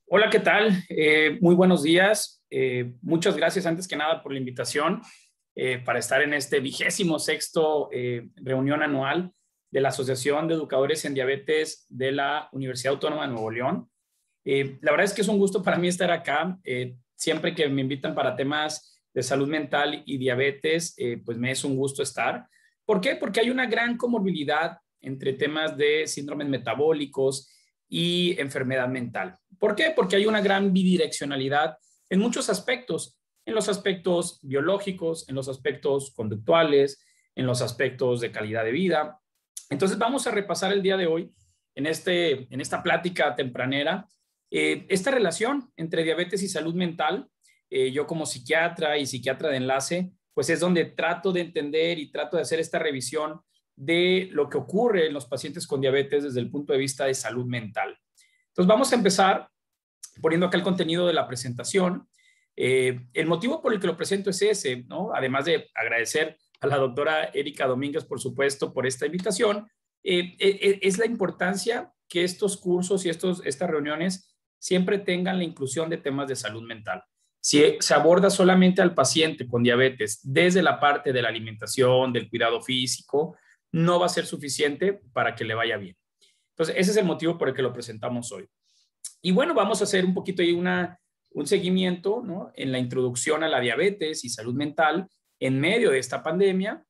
Hola, ¿qué tal? Muy buenos días. Muchas gracias antes que nada por la invitación para estar en este 26º reunión anual de la Asociación de Educadores en Diabetes de la Universidad Autónoma de Nuevo León. La verdad es que es un gusto para mí estar acá. Siempre que me invitan para temas de salud mental y diabetes, pues me es un gusto estar. ¿Por qué? Porque hay una gran comorbilidad entre temas de síndromes metabólicos y enfermedad mental. ¿Por qué? Porque hay una gran bidireccionalidad en muchos aspectos, en los aspectos biológicos, en los aspectos conductuales, en los aspectos de calidad de vida. Entonces vamos a repasar el día de hoy en esta plática tempranera esta relación entre diabetes y salud mental. Yo como psiquiatra y psiquiatra de enlace, pues es donde trato de entender y trato de hacer esta revisión de lo que ocurre en los pacientes con diabetes desde el punto de vista de salud mental. Entonces vamos a empezar poniendo acá el contenido de la presentación. El motivo por el que lo presento es ese, ¿no? Además de agradecer a la doctora Erika Domínguez, por supuesto, por esta invitación, es la importancia que estos cursos y estas reuniones siempre tengan la inclusión de temas de salud mental. Si se aborda solamente al paciente con diabetes desde la parte de la alimentación, del cuidado físico, no va a ser suficiente para que le vaya bien. Entonces, ese es el motivo por el que lo presentamos hoy. Y bueno, vamos a hacer un poquito ahí un seguimiento, ¿no?, en la introducción a la diabetes y salud mental en medio de esta pandemia.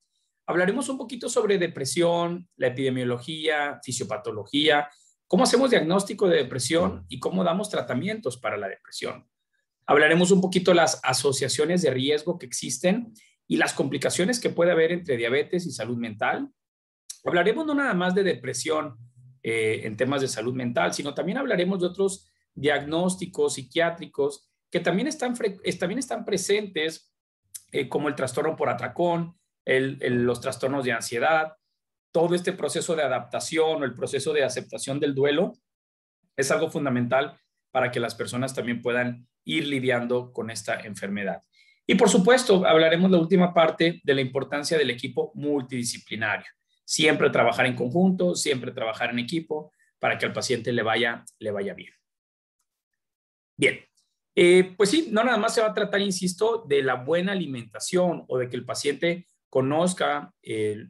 Hablaremos un poquito sobre depresión, la epidemiología, fisiopatología, cómo hacemos diagnóstico de depresión y cómo damos tratamientos para la depresión. Hablaremos un poquito de las asociaciones de riesgo que existen y las complicaciones que puede haber entre diabetes y salud mental. Hablaremos no nada más de depresión en temas de salud mental, sino también hablaremos de otros diagnósticos psiquiátricos que también están presentes, como el trastorno por atracón, los trastornos de ansiedad. Todo este proceso de adaptación o el proceso de aceptación del duelo es algo fundamental para que las personas también puedan ir lidiando con esta enfermedad. Y por supuesto, hablaremos la última parte de la importancia del equipo multidisciplinario. Siempre trabajar en conjunto, siempre trabajar en equipo para que al paciente le vaya bien. Bien, pues sí, no nada más se va a tratar, insisto, de la buena alimentación o de que el paciente conozca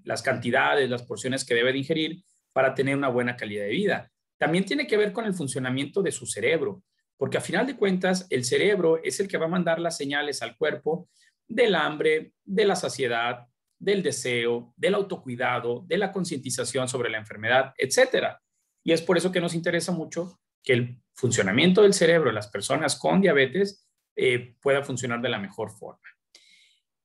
las cantidades, las porciones que debe de ingerir para tener una buena calidad de vida. También tiene que ver con el funcionamiento de su cerebro, porque a final de cuentas el cerebro es el que va a mandar las señales al cuerpo del hambre, de la saciedad, del deseo, del autocuidado, de la concientización sobre la enfermedad, etcétera. Y es por eso que nos interesa mucho que el funcionamiento del cerebro de las personas con diabetes pueda funcionar de la mejor forma.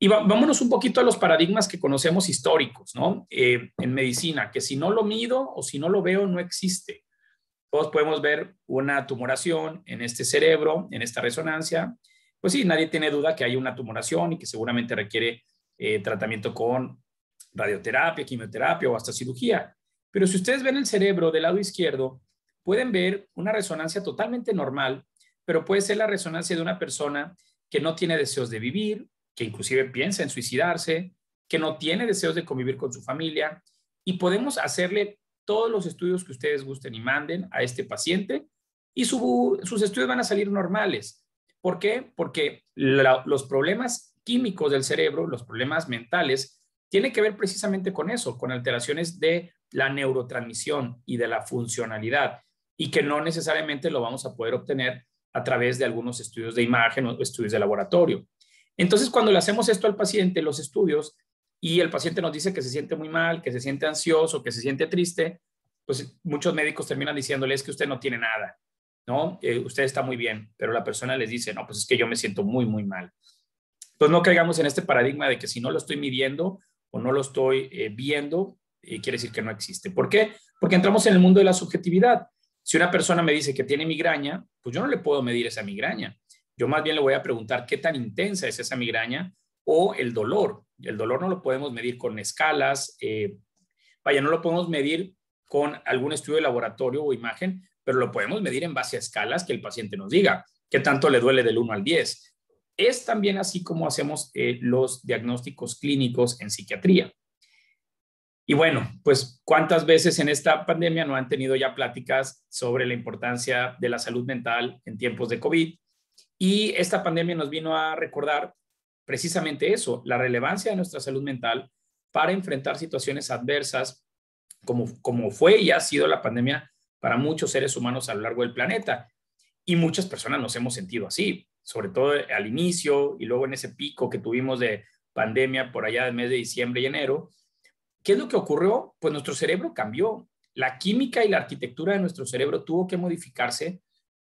Y vámonos un poquito a los paradigmas que conocemos históricos, ¿no? En medicina, que si no lo mido o si no lo veo, no existe. Todos podemos ver una tumoración en este cerebro, en esta resonancia. Pues sí, nadie tiene duda que hay una tumoración y que seguramente requiere tratamiento con radioterapia, quimioterapia o hasta cirugía. Pero si ustedes ven el cerebro del lado izquierdo, pueden ver una resonancia totalmente normal, pero puede ser la resonancia de una persona que no tiene deseos de vivir, que inclusive piensa en suicidarse, que no tiene deseos de convivir con su familia, y podemos hacerle todos los estudios que ustedes gusten y manden a este paciente y sus estudios van a salir normales. ¿Por qué? Porque los problemas químicos del cerebro, los problemas mentales, tienen que ver precisamente con eso, con alteraciones de la neurotransmisión y de la funcionalidad, y que no necesariamente lo vamos a poder obtener a través de algunos estudios de imagen o estudios de laboratorio. Entonces, cuando le hacemos esto al paciente, los estudios, y el paciente nos dice que se siente muy mal, que se siente ansioso, que se siente triste, pues muchos médicos terminan diciéndole es que usted no tiene nada, ¿no? Usted está muy bien, pero la persona les dice, no, pues es que yo me siento muy, muy mal. Entonces no caigamos en este paradigma de que si no lo estoy midiendo o no lo estoy viendo, quiere decir que no existe. ¿Por qué? Porque entramos en el mundo de la subjetividad. Si una persona me dice que tiene migraña, pues yo no le puedo medir esa migraña. Yo más bien le voy a preguntar qué tan intensa es esa migraña o el dolor. El dolor no lo podemos medir con escalas, no lo podemos medir con algún estudio de laboratorio o imagen, pero lo podemos medir en base a escalas que el paciente nos diga. ¿Qué tanto le duele del 1 al 10? Es también así como hacemos los diagnósticos clínicos en psiquiatría. Y bueno, pues cuántas veces en esta pandemia no han tenido ya pláticas sobre la importancia de la salud mental en tiempos de COVID. Y esta pandemia nos vino a recordar precisamente eso, la relevancia de nuestra salud mental para enfrentar situaciones adversas como fue y ha sido la pandemia para muchos seres humanos a lo largo del planeta. Y muchas personas nos hemos sentido así, sobre todo al inicio y luego en ese pico que tuvimos de pandemia por allá del mes de diciembre y enero. ¿Qué es lo que ocurrió? Pues nuestro cerebro cambió. La química y la arquitectura de nuestro cerebro tuvo que modificarse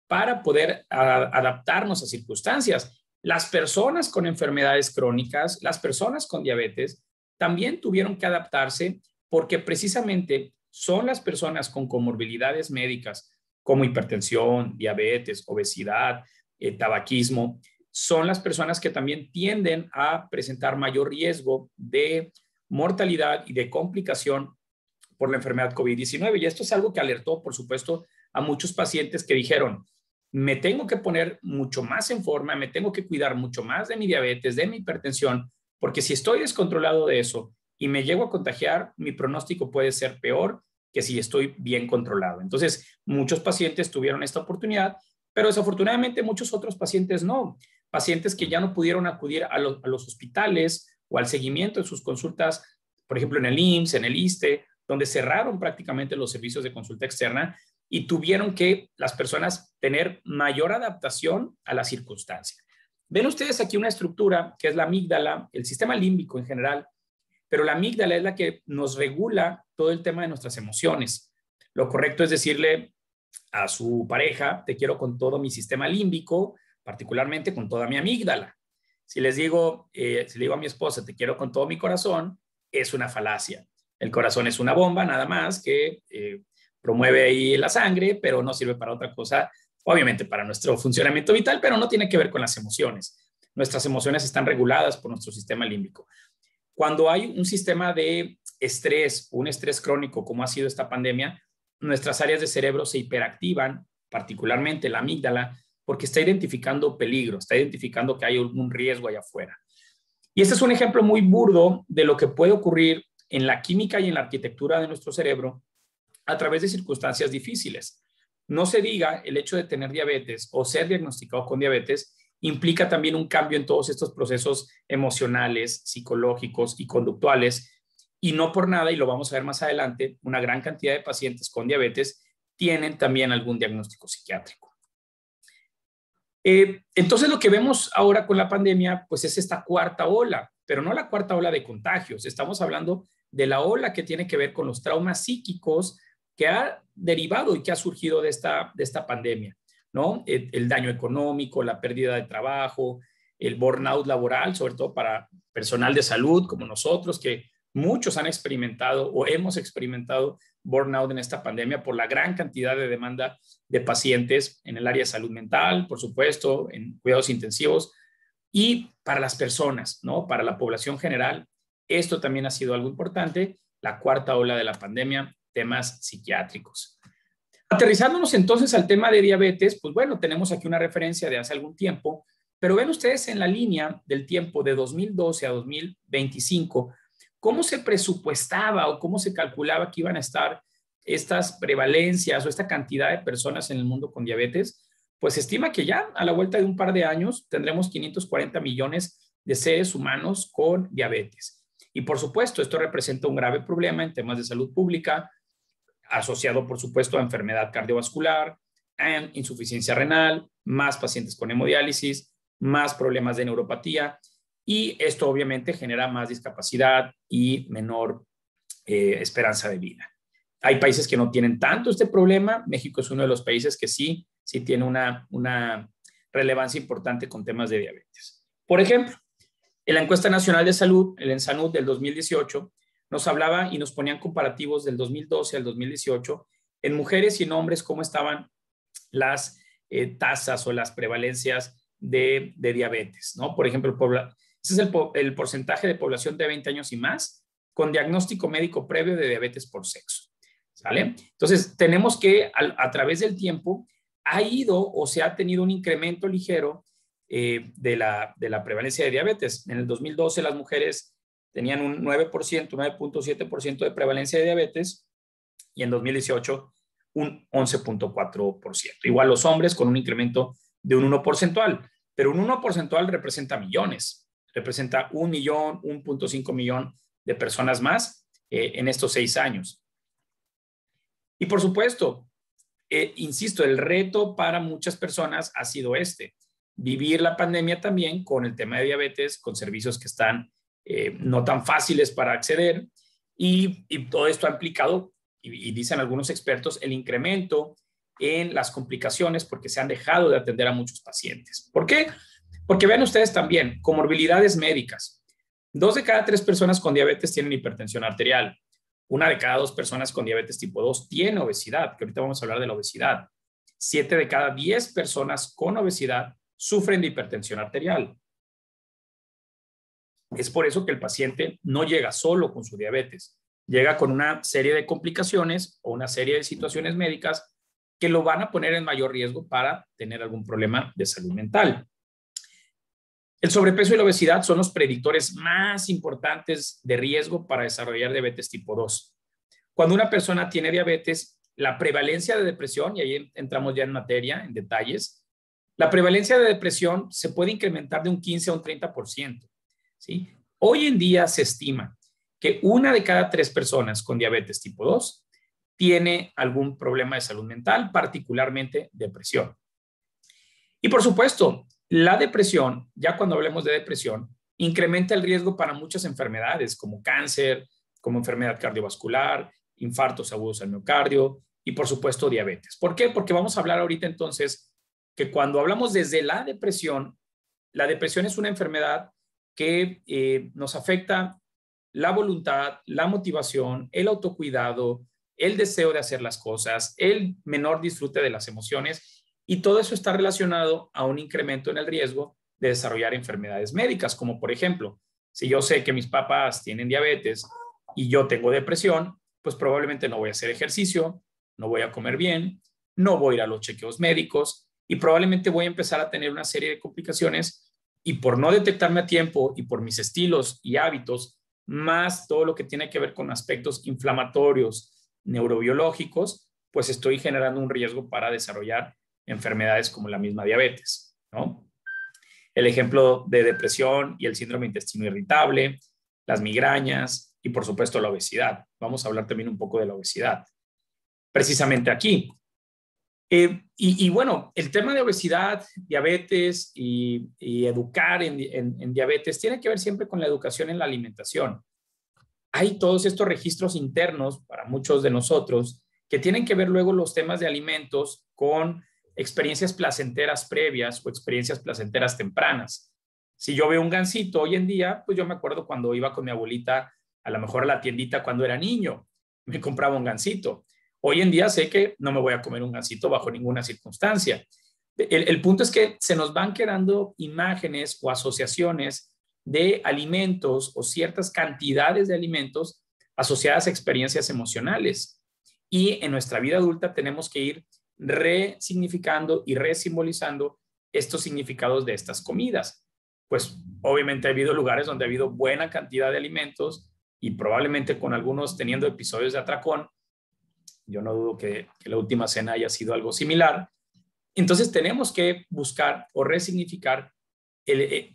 para poder adaptarnos a circunstancias. Las personas con enfermedades crónicas, las personas con diabetes, también tuvieron que adaptarse porque precisamente son las personas con comorbilidades médicas como hipertensión, diabetes, obesidad, tabaquismo, son las personas que también tienden a presentar mayor riesgo de mortalidad y de complicación por la enfermedad COVID-19. Y esto es algo que alertó, por supuesto, a muchos pacientes que dijeron, me tengo que poner mucho más en forma, me tengo que cuidar mucho más de mi diabetes, de mi hipertensión, porque si estoy descontrolado de eso y me llego a contagiar, mi pronóstico puede ser peor que si estoy bien controlado. Entonces, muchos pacientes tuvieron esta oportunidad, pero desafortunadamente muchos otros pacientes no. Pacientes que ya no pudieron acudir a los hospitales o al seguimiento de sus consultas, por ejemplo, en el IMSS, en el ISSSTE, donde cerraron prácticamente los servicios de consulta externa y tuvieron que las personas tener mayor adaptación a la circunstancia. Ven ustedes aquí una estructura que es la amígdala, el sistema límbico en general, pero la amígdala es la que nos regula todo el tema de nuestras emociones. Lo correcto es decirle a su pareja, te quiero con todo mi sistema límbico, particularmente con toda mi amígdala. Si les digo, si le digo a mi esposa, te quiero con todo mi corazón, es una falacia. El corazón es una bomba, nada más, que promueve ahí la sangre, pero no sirve para otra cosa, obviamente para nuestro funcionamiento vital, pero no tiene que ver con las emociones. Nuestras emociones están reguladas por nuestro sistema límbico. Cuando hay un sistema de estrés, un estrés crónico, como ha sido esta pandemia, nuestras áreas de cerebro se hiperactivan, particularmente la amígdala, porque está identificando peligro, está identificando que hay un riesgo allá afuera. Y este es un ejemplo muy burdo de lo que puede ocurrir en la química y en la arquitectura de nuestro cerebro a través de circunstancias difíciles. No se diga el hecho de tener diabetes o ser diagnosticado con diabetes implica también un cambio en todos estos procesos emocionales, psicológicos y conductuales. Y no por nada, y lo vamos a ver más adelante, una gran cantidad de pacientes con diabetes tienen también algún diagnóstico psiquiátrico. Entonces lo que vemos ahora con la pandemia, pues es esta cuarta ola, pero no la cuarta ola de contagios. Estamos hablando de la ola que tiene que ver con los traumas psíquicos que ha derivado y que ha surgido de esta pandemia, ¿no? El daño económico, la pérdida de trabajo, el burnout laboral, sobre todo para personal de salud como nosotros, que muchos han experimentado o hemos experimentado burnout en esta pandemia por la gran cantidad de demanda de pacientes en el área de salud mental, por supuesto, en cuidados intensivos, y para las personas, ¿no? Para la población general, esto también ha sido algo importante, la cuarta ola de la pandemia, temas psiquiátricos. Aterrizándonos entonces al tema de diabetes, pues bueno, tenemos aquí una referencia de hace algún tiempo, pero ven ustedes en la línea del tiempo de 2012 a 2025, cómo se presupuestaba o cómo se calculaba que iban a estar estas prevalencias o esta cantidad de personas en el mundo con diabetes. Pues se estima que ya a la vuelta de un par de años tendremos 540 millones de seres humanos con diabetes. Y por supuesto, esto representa un grave problema en temas de salud pública, asociado por supuesto a enfermedad cardiovascular, a insuficiencia renal, más pacientes con hemodiálisis, más problemas de neuropatía, y esto obviamente genera más discapacidad y menor esperanza de vida. Hay países que no tienen tanto este problema. México es uno de los países que sí tiene una relevancia importante con temas de diabetes. Por ejemplo, en la encuesta nacional de salud, el ENSANUD del 2018, nos hablaba y nos ponían comparativos del 2012 al 2018 en mujeres y en hombres cómo estaban las tasas o las prevalencias de diabetes, ¿no? Por ejemplo, ese es el porcentaje de población de 20 años y más con diagnóstico médico previo de diabetes por sexo, ¿sale? Entonces, tenemos que a través del tiempo ha ido o se ha tenido un incremento ligero de la prevalencia de diabetes. En el 2012 las mujeres tenían un 9%, 9.7% de prevalencia de diabetes y en 2018 un 11.4%. Igual los hombres con un incremento de un 1 porcentual, pero un 1 porcentual representa millones, representa 1 millón, 1.5 millón de personas más en estos 6 años. Y por supuesto, insisto, el reto para muchas personas ha sido vivir la pandemia también con el tema de diabetes, con servicios que están no tan fáciles para acceder y todo esto ha implicado, y dicen algunos expertos, el incremento en las complicaciones porque se han dejado de atender a muchos pacientes. ¿Por qué? Porque vean ustedes también, comorbilidades médicas. 2 de cada 3 personas con diabetes tienen hipertensión arterial. 1 de cada 2 personas con diabetes tipo 2 tiene obesidad, que ahorita vamos a hablar de la obesidad. 7 de cada 10 personas con obesidad sufren de hipertensión arterial. Es por eso que el paciente no llega solo con su diabetes, llega con una serie de complicaciones o una serie de situaciones médicas que lo van a poner en mayor riesgo para tener algún problema de salud mental. El sobrepeso y la obesidad son los predictores más importantes de riesgo para desarrollar diabetes tipo 2. Cuando una persona tiene diabetes, la prevalencia de depresión, y ahí entramos ya en materia, en detalles, la prevalencia de depresión se puede incrementar de un 15 a un 30%. ¿Sí? Hoy en día se estima que 1 de cada 3 personas con diabetes tipo 2 tiene algún problema de salud mental, particularmente depresión. Y por supuesto, la depresión, ya cuando hablemos de depresión, incrementa el riesgo para muchas enfermedades como cáncer, como enfermedad cardiovascular, infartos agudos al miocardio y por supuesto diabetes. ¿Por qué? Porque vamos a hablar ahorita entonces que cuando hablamos desde la depresión es una enfermedad que nos afecta la voluntad, la motivación, el autocuidado, el deseo de hacer las cosas, el menor disfrute de las emociones. Y todo eso está relacionado a un incremento en el riesgo de desarrollar enfermedades médicas, como por ejemplo, si yo sé que mis papás tienen diabetes y yo tengo depresión, pues probablemente no voy a hacer ejercicio, no voy a comer bien, no voy a ir a los chequeos médicos y probablemente voy a empezar a tener una serie de complicaciones y por no detectarme a tiempo y por mis estilos y hábitos, más todo lo que tiene que ver con aspectos inflamatorios, neurobiológicos, pues estoy generando un riesgo para desarrollar enfermedades como la misma diabetes, ¿no? El ejemplo de depresión y el síndrome de intestino irritable, las migrañas y por supuesto la obesidad. Vamos a hablar también un poco de la obesidad. Precisamente aquí. Y bueno, el tema de obesidad, diabetes y educar en diabetes tiene que ver siempre con la educación en la alimentación. Hay todos estos registros internos para muchos de nosotros que tienen que ver luego los temas de alimentos con experiencias placenteras previas o experiencias placenteras tempranas. Si yo veo un gansito hoy en día, pues yo me acuerdo cuando iba con mi abuelita a lo mejor a la tiendita cuando era niño, me compraba un gansito. Hoy en día sé que no me voy a comer un gansito bajo ninguna circunstancia. El punto es que se nos van quedando imágenes o asociaciones de alimentos o ciertas cantidades de alimentos asociadas a experiencias emocionales. Y en nuestra vida adulta tenemos que ir resignificando y resimbolizando estos significados de estas comidas. Pues obviamente ha habido lugares donde ha habido buena cantidad de alimentos y probablemente con algunos teniendo episodios de atracón. Yo no dudo que la última cena haya sido algo similar. Entonces tenemos que buscar o resignificar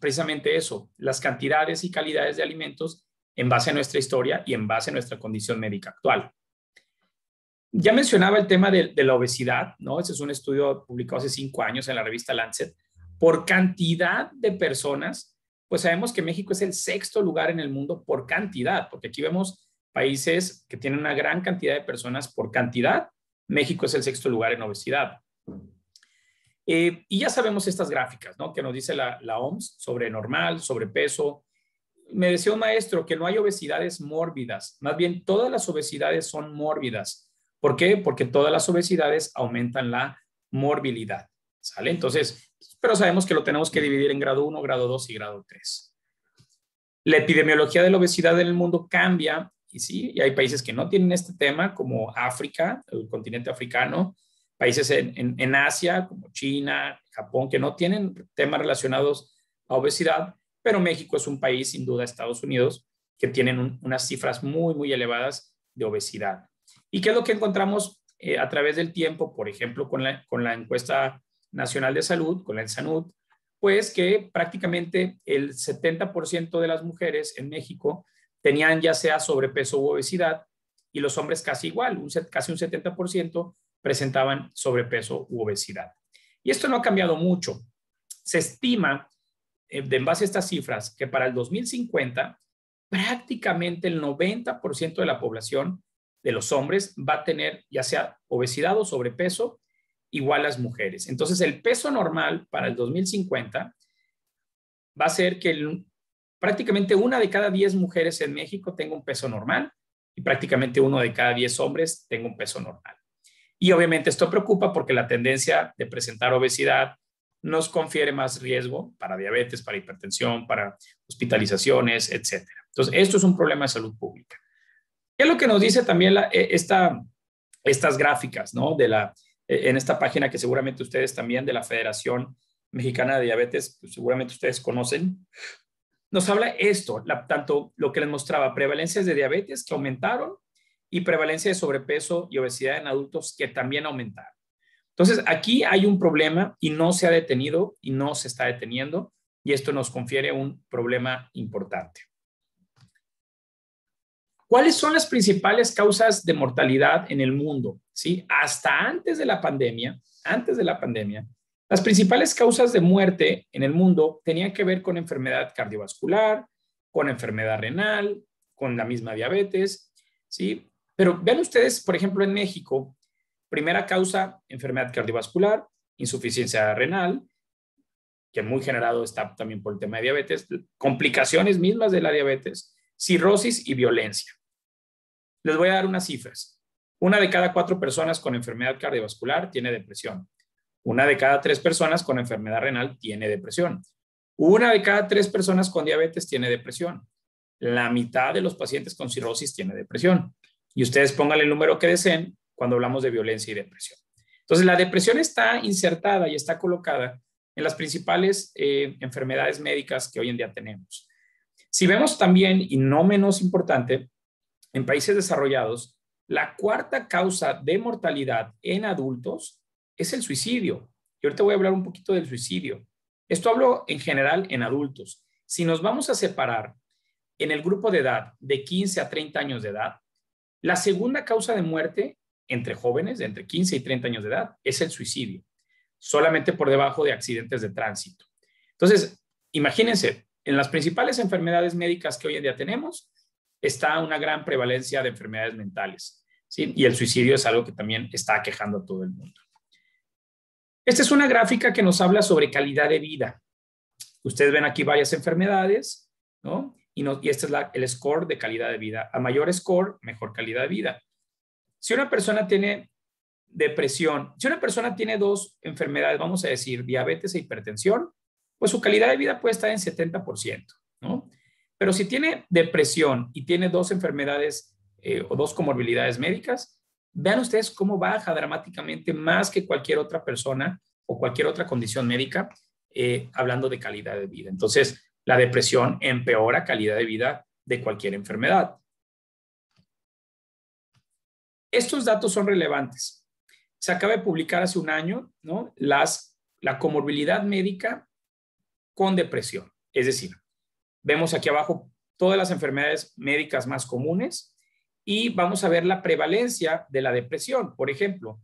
precisamente eso, las cantidades y calidades de alimentos en base a nuestra historia y en base a nuestra condición médica actual. Ya mencionaba el tema de la obesidad, ¿no? Ese es un estudio publicado hace 5 años en la revista Lancet. Por cantidad de personas, pues sabemos que México es el 6º lugar en el mundo por cantidad, porque aquí vemos países que tienen una gran cantidad de personas por cantidad. México es el 6º lugar en obesidad. Y ya sabemos estas gráficas, ¿no? Que nos dice la OMS sobre normal, sobrepeso. Me decía un maestro que no hay obesidades mórbidas, más bien todas las obesidades son mórbidas. ¿Por qué? Porque todas las obesidades aumentan la morbilidad, ¿sale? Entonces, pero sabemos que lo tenemos que dividir en grado 1, grado 2 y grado 3. La epidemiología de la obesidad en el mundo cambia, y sí, y hay países que no tienen este tema, como África, el continente africano, países en Asia, como China, Japón, que no tienen temas relacionados a obesidad, pero México es un país, sin duda, Estados Unidos, que tienen unas cifras muy, muy elevadas de obesidad. ¿Y qué es lo que encontramos a través del tiempo? Por ejemplo, con la encuesta nacional de salud, con la ENSANUD, pues que prácticamente el 70% de las mujeres en México tenían ya sea sobrepeso u obesidad, y los hombres casi igual, casi un 70% presentaban sobrepeso u obesidad. Y esto no ha cambiado mucho. Se estima, en base a estas cifras, que para el 2050 prácticamente el 90% de la población de los hombres va a tener ya sea obesidad o sobrepeso igual a las mujeres. Entonces, el peso normal para el 2050 va a ser que prácticamente 1 de cada 10 mujeres en México tenga un peso normal y prácticamente 1 de cada 10 hombres tenga un peso normal. Y obviamente esto preocupa porque la tendencia de presentar obesidad nos confiere más riesgo para diabetes, para hipertensión, para hospitalizaciones, etc. Entonces, esto es un problema de salud pública. ¿Qué es lo que nos dice también estas gráficas, ¿no? En esta página que seguramente ustedes también de la Federación Mexicana de Diabetes, pues seguramente ustedes conocen, nos habla esto, tanto lo que les mostraba, prevalencias de diabetes que aumentaron y prevalencia de sobrepeso y obesidad en adultos que también aumentaron. Entonces, aquí hay un problema y no se ha detenido y no se está deteniendo, y esto nos confiere un problema importante. ¿Cuáles son las principales causas de mortalidad en el mundo? ¿Sí? Hasta antes de la pandemia, las principales causas de muerte en el mundo tenían que ver con enfermedad cardiovascular, con enfermedad renal, con la misma diabetes, ¿sí? Pero vean ustedes, por ejemplo, en México, primera causa, enfermedad cardiovascular, insuficiencia renal, que muy generado está también por el tema de diabetes, complicaciones mismas de la diabetes, cirrosis y violencia. Les voy a dar unas cifras. 1 de cada 4 personas con enfermedad cardiovascular tiene depresión. 1 de cada 3 personas con enfermedad renal tiene depresión. 1 de cada 3 personas con diabetes tiene depresión. La mitad de los pacientes con cirrosis tiene depresión. Y ustedes pónganle el número que deseen cuando hablamos de violencia y depresión. Entonces, la depresión está insertada y está colocada en las principales enfermedades médicas que hoy en día tenemos. Si vemos también, y no menos importante, en países desarrollados, la cuarta causa de mortalidad en adultos es el suicidio. Y ahorita voy a hablar un poquito del suicidio. Esto hablo en general en adultos. Si nos vamos a separar en el grupo de edad de 15 a 30 años de edad, la segunda causa de muerte entre jóvenes de entre 15 y 30 años de edad es el suicidio, solamente por debajo de accidentes de tránsito. Entonces, imagínense, en las principales enfermedades médicas que hoy en día tenemos, está una gran prevalencia de enfermedades mentales, ¿sí? Y el suicidio es algo que también está aquejando a todo el mundo. Esta es una gráfica que nos habla sobre calidad de vida. Ustedes ven aquí varias enfermedades, ¿no? Y este es el score de calidad de vida. A mayor score, mejor calidad de vida. Si una persona tiene depresión, si una persona tiene 2 enfermedades, vamos a decir, diabetes e hipertensión, pues su calidad de vida puede estar en 70%, ¿no? Pero si tiene depresión y tiene 2 enfermedades o 2 comorbilidades médicas, vean ustedes cómo baja dramáticamente más que cualquier otra persona o cualquier otra condición médica, hablando de calidad de vida. Entonces, la depresión empeora calidad de vida de cualquier enfermedad. Estos datos son relevantes. Se acaba de publicar hace un año, ¿no? La comorbilidad médica con depresión. Es decir, vemos aquí abajo todas las enfermedades médicas más comunes y vamos a ver la prevalencia de la depresión. Por ejemplo,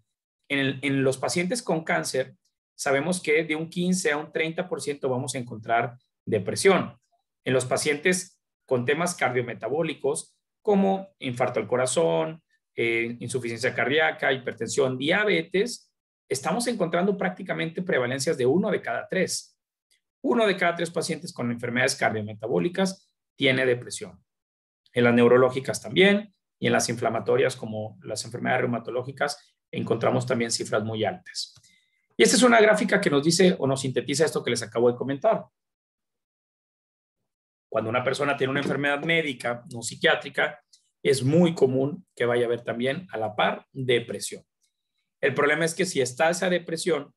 en los pacientes con cáncer, sabemos que de un 15 a un 30% vamos a encontrar depresión. En los pacientes con temas cardiometabólicos, como infarto al corazón, insuficiencia cardíaca, hipertensión, diabetes, estamos encontrando prácticamente prevalencias de 1 de cada 3. 1 de cada 3 pacientes con enfermedades cardiometabólicas tiene depresión. En las neurológicas también, y en las inflamatorias como las enfermedades reumatológicas encontramos también cifras muy altas. Y esta es una gráfica que nos dice o nos sintetiza esto que les acabo de comentar. Cuando una persona tiene una enfermedad médica no psiquiátrica, es muy común que vaya a haber también a la par depresión. El problema es que si está esa depresión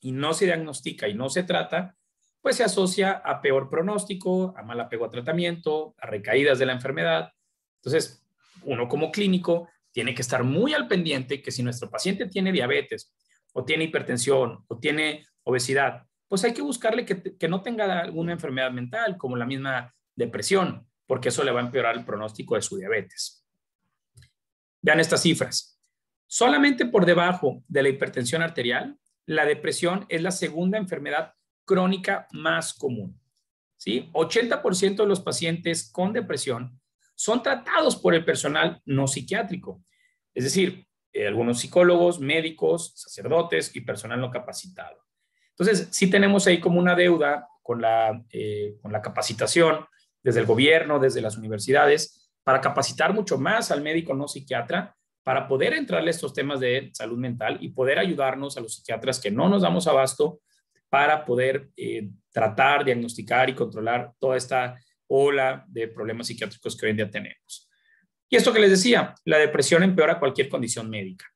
y no se diagnostica y no se trata, pues se asocia a peor pronóstico, a mal apego a tratamiento, a recaídas de la enfermedad. Entonces, uno como clínico tiene que estar muy al pendiente que si nuestro paciente tiene diabetes o tiene hipertensión o tiene obesidad, pues hay que buscarle que no tenga alguna enfermedad mental como la misma depresión, porque eso le va a empeorar el pronóstico de su diabetes. Vean estas cifras. Solamente por debajo de la hipertensión arterial, la depresión es la segunda enfermedad crónica más común. ¿Sí? 80% de los pacientes con depresión son tratados por el personal no psiquiátrico, es decir, algunos psicólogos, médicos, sacerdotes y personal no capacitado. Entonces, sí tenemos ahí como una deuda con la capacitación desde el gobierno, desde las universidades, para capacitar mucho más al médico no psiquiatra, para poder entrarle a estos temas de salud mental y poder ayudarnos a los psiquiatras que no nos damos abasto para poder tratar, diagnosticar y controlar toda esta ola de problemas psiquiátricos que hoy en día tenemos. Y esto que les decía, la depresión empeora cualquier condición médica.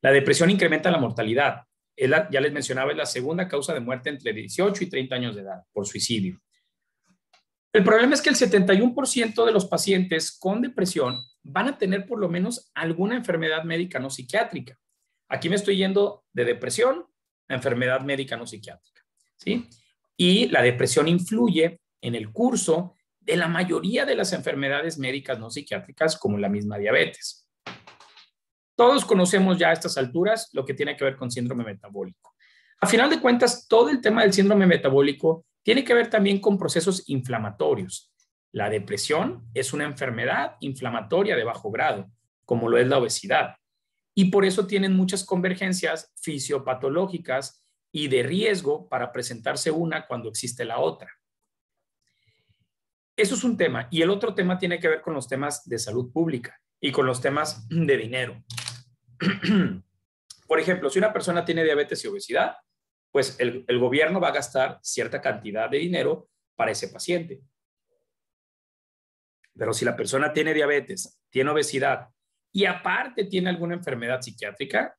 La depresión incrementa la mortalidad. Ya les mencionaba, es la segunda causa de muerte entre 18 y 30 años de edad por suicidio. El problema es que el 71% de los pacientes con depresión van a tener por lo menos alguna enfermedad médica no psiquiátrica. Aquí me estoy yendo de depresión a enfermedad médica no psiquiátrica, ¿sí? Y la depresión influye en el curso de la mayoría de las enfermedades médicas no psiquiátricas, como la misma diabetes. Todos conocemos ya a estas alturas lo que tiene que ver con síndrome metabólico. A final de cuentas, todo el tema del síndrome metabólico tiene que ver también con procesos inflamatorios. La depresión es una enfermedad inflamatoria de bajo grado, como lo es la obesidad. Y por eso tienen muchas convergencias fisiopatológicas y de riesgo para presentarse una cuando existe la otra. Eso es un tema. Y el otro tema tiene que ver con los temas de salud pública y con los temas de dinero. Por ejemplo, si una persona tiene diabetes y obesidad, pues el gobierno va a gastar cierta cantidad de dinero para ese paciente. Pero si la persona tiene diabetes, tiene obesidad y aparte tiene alguna enfermedad psiquiátrica,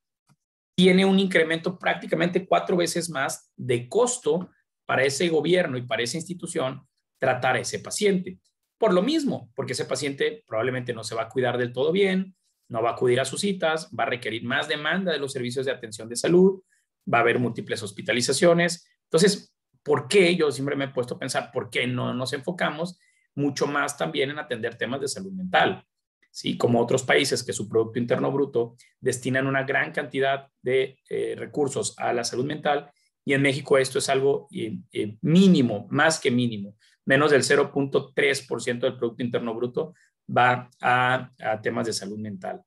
tiene un incremento prácticamente 4 veces más de costo para ese gobierno y para esa institución tratar a ese paciente. Por lo mismo, porque ese paciente probablemente no se va a cuidar del todo bien, no va a acudir a sus citas, va a requerir más demanda de los servicios de atención de salud, va a haber múltiples hospitalizaciones. Entonces, ¿por qué? Yo siempre me he puesto a pensar, ¿por qué no nos enfocamos mucho más también en atender temas de salud mental? ¿Sí? Como otros países que su Producto Interno Bruto destinan una gran cantidad de recursos a la salud mental, y en México esto es algo mínimo, más que mínimo. Menos del 0.3% del Producto Interno Bruto va a temas de salud mental.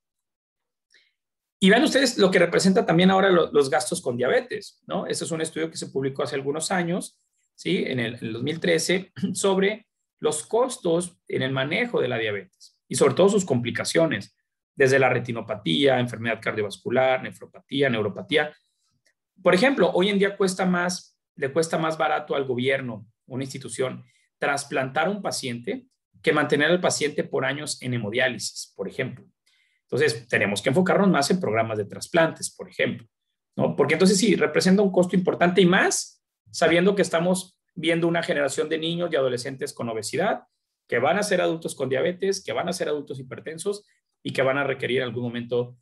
Y vean ustedes lo que representa también ahora los gastos con diabetes, ¿no? Este es un estudio que se publicó hace algunos años, ¿sí? En el 2013, sobre los costos en el manejo de la diabetes y sobre todo sus complicaciones, desde la retinopatía, enfermedad cardiovascular, nefropatía, neuropatía. Por ejemplo, hoy en día le cuesta más barato al gobierno, una institución, trasplantar a un paciente que mantener al paciente por años en hemodiálisis, por ejemplo. Entonces, tenemos que enfocarnos más en programas de trasplantes, por ejemplo, ¿no? Porque entonces sí, representa un costo importante y más sabiendo que estamos viendo una generación de niños y adolescentes con obesidad, que van a ser adultos con diabetes, que van a ser adultos hipertensos y que van a requerir en algún momento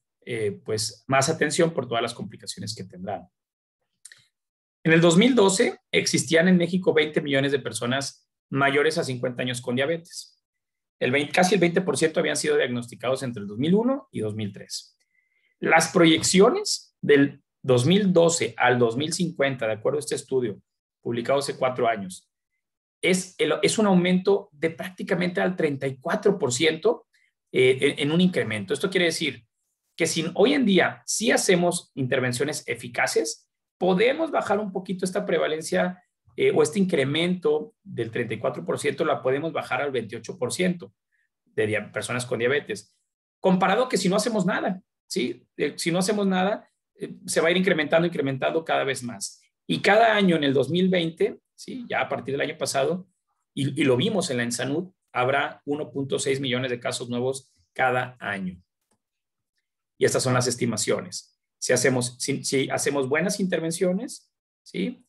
pues más atención por todas las complicaciones que tendrán. En el 2012 existían en México 20 millones de personas mayores a 50 años con diabetes. Casi el 20% habían sido diagnosticados entre el 2001 y 2003. Las proyecciones del 2012 al 2050, de acuerdo a este estudio publicado hace 4 años, es un aumento de prácticamente al 34% en un incremento. Esto quiere decir que si hoy en día sí hacemos intervenciones eficaces, podemos bajar un poquito esta prevalencia o este incremento del 34%, la podemos bajar al 28% de personas con diabetes, comparado que si no hacemos nada, ¿sí? Si no hacemos nada, se va a ir incrementando cada vez más. Y cada año en el 2020, ¿sí? Ya a partir del año pasado, y lo vimos en la ENSANUD, habrá 1.6 millones de casos nuevos cada año. Y estas son las estimaciones. si hacemos buenas intervenciones, ¿sí?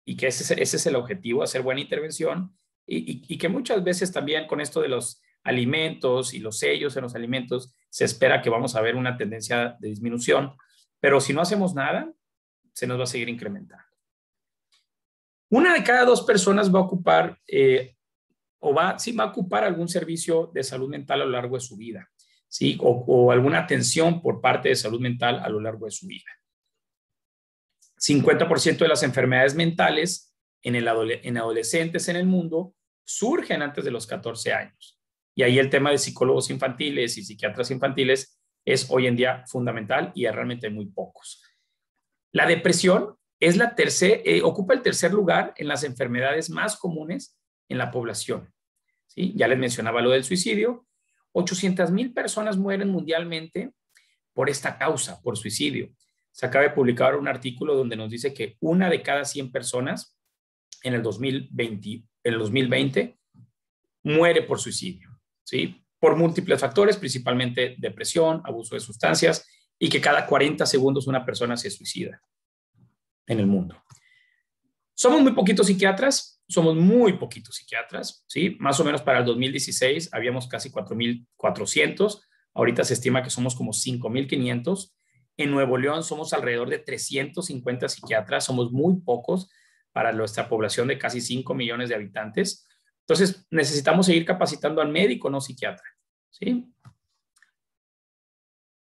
Y que ese es el objetivo, hacer buena intervención, y que muchas veces también con esto de los alimentos y los sellos en los alimentos, se espera que vamos a ver una tendencia de disminución, pero si no hacemos nada, se nos va a seguir incrementando. Una de cada 2 personas va a ocupar va a ocupar algún servicio de salud mental a lo largo de su vida, ¿sí? O alguna atención por parte de salud mental a lo largo de su vida. 50% de las enfermedades mentales en adolescentes en el mundo surgen antes de los 14 años. Y ahí el tema de psicólogos infantiles y psiquiatras infantiles es hoy en día fundamental y realmente hay muy pocos. La depresión es ocupa el tercer lugar en las enfermedades más comunes en la población. ¿Sí? Ya les mencionaba lo del suicidio. 800,000 personas mueren mundialmente por esta causa, por suicidio. Se acaba de publicar un artículo donde nos dice que 1 de cada 100 personas en el 2020 muere por suicidio, ¿sí? Por múltiples factores, principalmente depresión, abuso de sustancias, y que cada 40 segundos una persona se suicida en el mundo. Somos muy poquitos psiquiatras, ¿sí? Más o menos para el 2016 habíamos casi 4,400, ahorita se estima que somos como 5,500. En Nuevo León somos alrededor de 350 psiquiatras, somos muy pocos para nuestra población de casi 5 millones de habitantes. Entonces, necesitamos seguir capacitando al médico, no psiquiatra, ¿sí?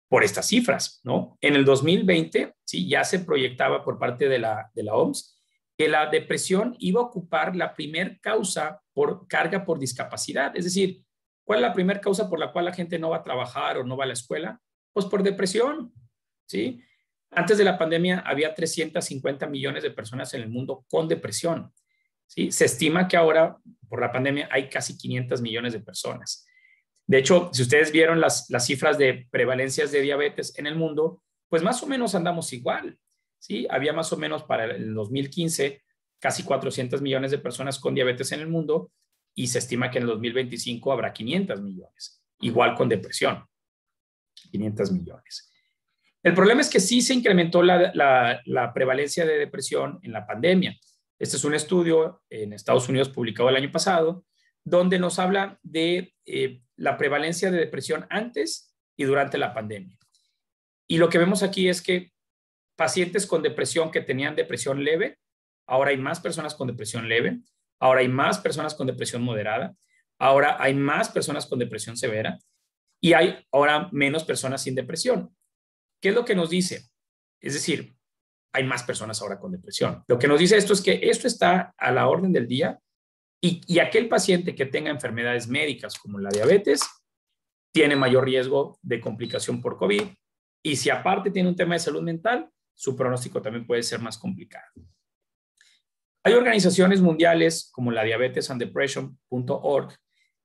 Por estas cifras, ¿no? En el 2020, sí, ya se proyectaba por parte de la OMS que la depresión iba a ocupar la primer causa por carga por discapacidad. Es decir, ¿cuál es la primera causa por la cual la gente no va a trabajar o no va a la escuela? Pues por depresión, ¿sí? Antes de la pandemia había 350 millones de personas en el mundo con depresión, ¿sí? Se estima que ahora, por la pandemia, hay casi 500 millones de personas. De hecho, si ustedes vieron las cifras de prevalencias de diabetes en el mundo, pues más o menos andamos igual, ¿sí? Había más o menos para el 2015 casi 400 millones de personas con diabetes en el mundo y se estima que en el 2025 habrá 500 millones, igual con depresión, 500 millones. El problema es que sí se incrementó la prevalencia de depresión en la pandemia. Este es un estudio en Estados Unidos publicado el año pasado, donde nos habla de la prevalencia de depresión antes y durante la pandemia. Y lo que vemos aquí es que pacientes con depresión que tenían depresión leve, ahora hay más personas con depresión leve, ahora hay más personas con depresión moderada, ahora hay más personas con depresión severa y hay ahora menos personas sin depresión. ¿Qué es lo que nos dice? Es decir, hay más personas ahora con depresión. Lo que nos dice esto es que esto está a la orden del día y aquel paciente que tenga enfermedades médicas como la diabetes tiene mayor riesgo de complicación por COVID y si aparte tiene un tema de salud mental, su pronóstico también puede ser más complicado. Hay organizaciones mundiales como la diabetesanddepression.org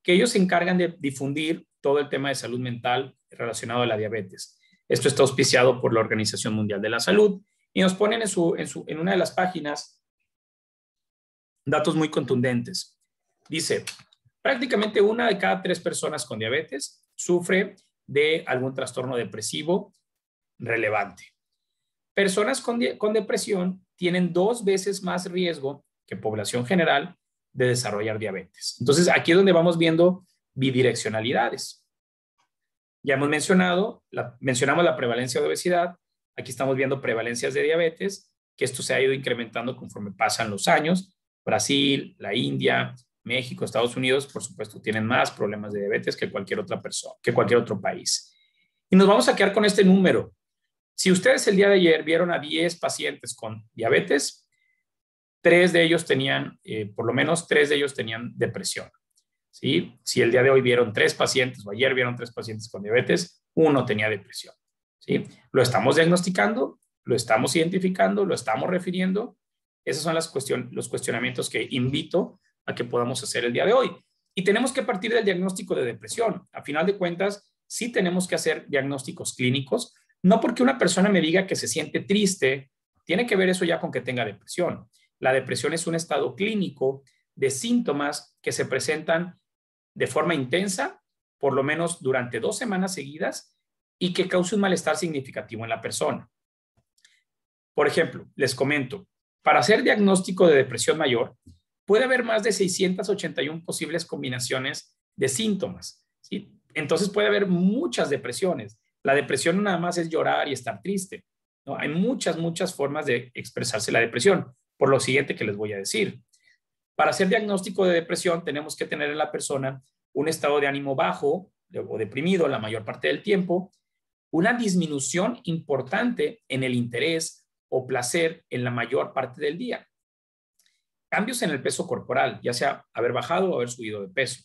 que ellos se encargan de difundir todo el tema de salud mental relacionado a la diabetes. Esto está auspiciado por la Organización Mundial de la Salud y nos ponen en una de las páginas datos muy contundentes. Dice, prácticamente 1 de cada 3 personas con diabetes sufre de algún trastorno depresivo relevante. Personas con depresión tienen 2 veces más riesgo que población general de desarrollar diabetes. Entonces, aquí es donde vamos viendo bidireccionalidades. Ya hemos mencionamos la prevalencia de obesidad. Aquí estamos viendo prevalencias de diabetes, que esto se ha ido incrementando conforme pasan los años. Brasil, la India, México, Estados Unidos, por supuesto, tienen más problemas de diabetes que cualquier otra persona, que cualquier otro país. Y nos vamos a quedar con este número. Si ustedes el día de ayer vieron a 10 pacientes con diabetes, 3 de ellos tenían, por lo menos 3 de ellos tenían depresión, ¿sí? Si el día de hoy vieron 3 pacientes o ayer vieron 3 pacientes con diabetes, 1 tenía depresión, ¿sí? Lo estamos diagnosticando, lo estamos identificando, lo estamos refiriendo. Esos son los cuestionamientos que invito a que podamos hacer el día de hoy. Y tenemos que partir del diagnóstico de depresión. A final de cuentas, sí tenemos que hacer diagnósticos clínicos. No porque una persona me diga que se siente triste, tiene que ver eso ya con que tenga depresión. La depresión es un estado clínico de síntomas que se presentan de forma intensa, por lo menos durante 2 semanas seguidas, y que causa un malestar significativo en la persona. Por ejemplo, les comento, para hacer diagnóstico de depresión mayor, puede haber más de 681 posibles combinaciones de síntomas, ¿sí? Entonces puede haber muchas depresiones. La depresión no nada más es llorar y estar triste, ¿no? Hay muchas formas de expresarse la depresión, por lo siguiente que les voy a decir. Para hacer diagnóstico de depresión tenemos que tener en la persona un estado de ánimo bajo o deprimido la mayor parte del tiempo, una disminución importante en el interés o placer en la mayor parte del día, cambios en el peso corporal, ya sea haber bajado o haber subido de peso,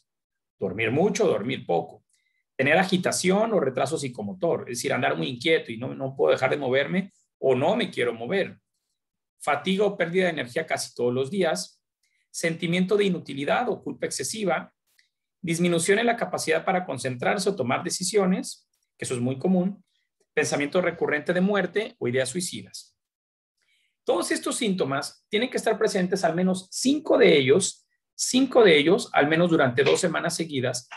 dormir mucho o dormir poco, tener agitación o retraso psicomotor, es decir, andar muy inquieto y no puedo dejar de moverme o no me quiero mover, fatiga o pérdida de energía casi todos los días, sentimiento de inutilidad o culpa excesiva, disminución en la capacidad para concentrarse o tomar decisiones, que eso es muy común, pensamiento recurrente de muerte o ideas suicidas. Todos estos síntomas tienen que estar presentes al menos 5 de ellos, al menos durante 2 semanas seguidas,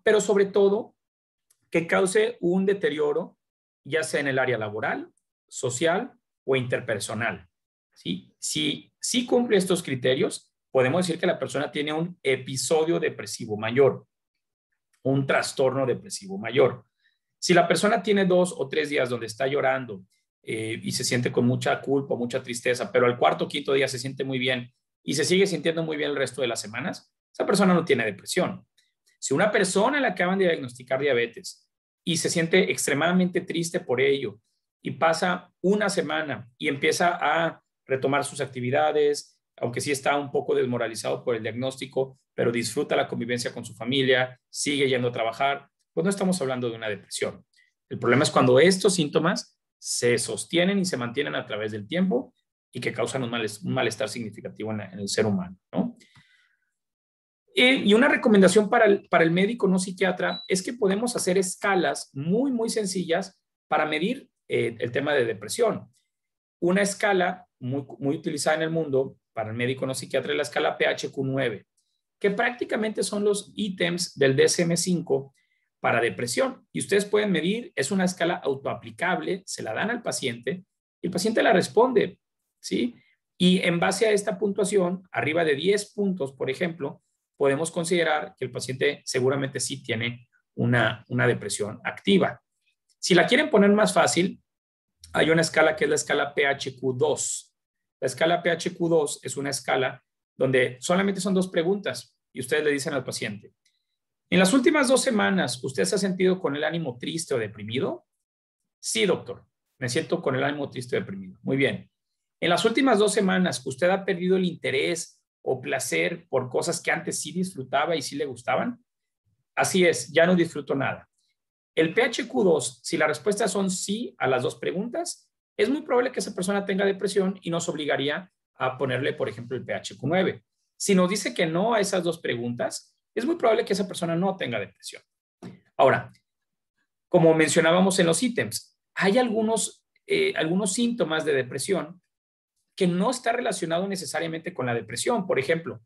pero sobre todo que cause un deterioro, ya sea en el área laboral, social o interpersonal. ¿Sí? Si cumple estos criterios, podemos decir que la persona tiene un episodio depresivo mayor, un trastorno depresivo mayor. Si la persona tiene 2 o 3 días donde está llorando y se siente con mucha culpa, mucha tristeza, pero al cuarto o quinto día se siente muy bien y se sigue sintiendo muy bien el resto de las semanas, esa persona no tiene depresión. Si una persona le acaban de diagnosticar diabetes y se siente extremadamente triste por ello y pasa una semana y empieza a retomar sus actividades, aunque sí está un poco desmoralizado por el diagnóstico, pero disfruta la convivencia con su familia, sigue yendo a trabajar, pues no estamos hablando de una depresión. El problema es cuando estos síntomas se sostienen y se mantienen a través del tiempo y que causan un malestar significativo en el ser humano, ¿no? Y una recomendación para el médico no psiquiatra es que podemos hacer escalas muy sencillas para medir el tema de depresión. Una escala muy utilizada en el mundo para el médico no psiquiatra es la escala PHQ-9, que prácticamente son los ítems del DSM-5 para depresión. Y ustedes pueden medir, es una escala autoaplicable, se la dan al paciente y el paciente la responde, ¿sí? Y en base a esta puntuación, arriba de 10 puntos, por ejemplo, podemos considerar que el paciente seguramente sí tiene una depresión activa. Si la quieren poner más fácil, hay una escala que es la escala PHQ-2. La escala PHQ-2 es una escala donde solamente son 2 preguntas y ustedes le dicen al paciente, ¿en las últimas 2 semanas usted se ha sentido con el ánimo triste o deprimido? Sí, doctor, me siento con el ánimo triste o deprimido. Muy bien. ¿En las últimas 2 semanas usted ha perdido el interés o placer por cosas que antes sí disfrutaba y sí le gustaban? Así es, ya no disfruto nada. El PHQ-2, si la respuesta son sí a las 2 preguntas, es muy probable que esa persona tenga depresión y nos obligaría a ponerle, por ejemplo, el PHQ-9. Si nos dice que no a esas 2 preguntas, es muy probable que esa persona no tenga depresión. Ahora, como mencionábamos en los ítems, hay algunos síntomas de depresión que no está relacionado necesariamente con la depresión. Por ejemplo,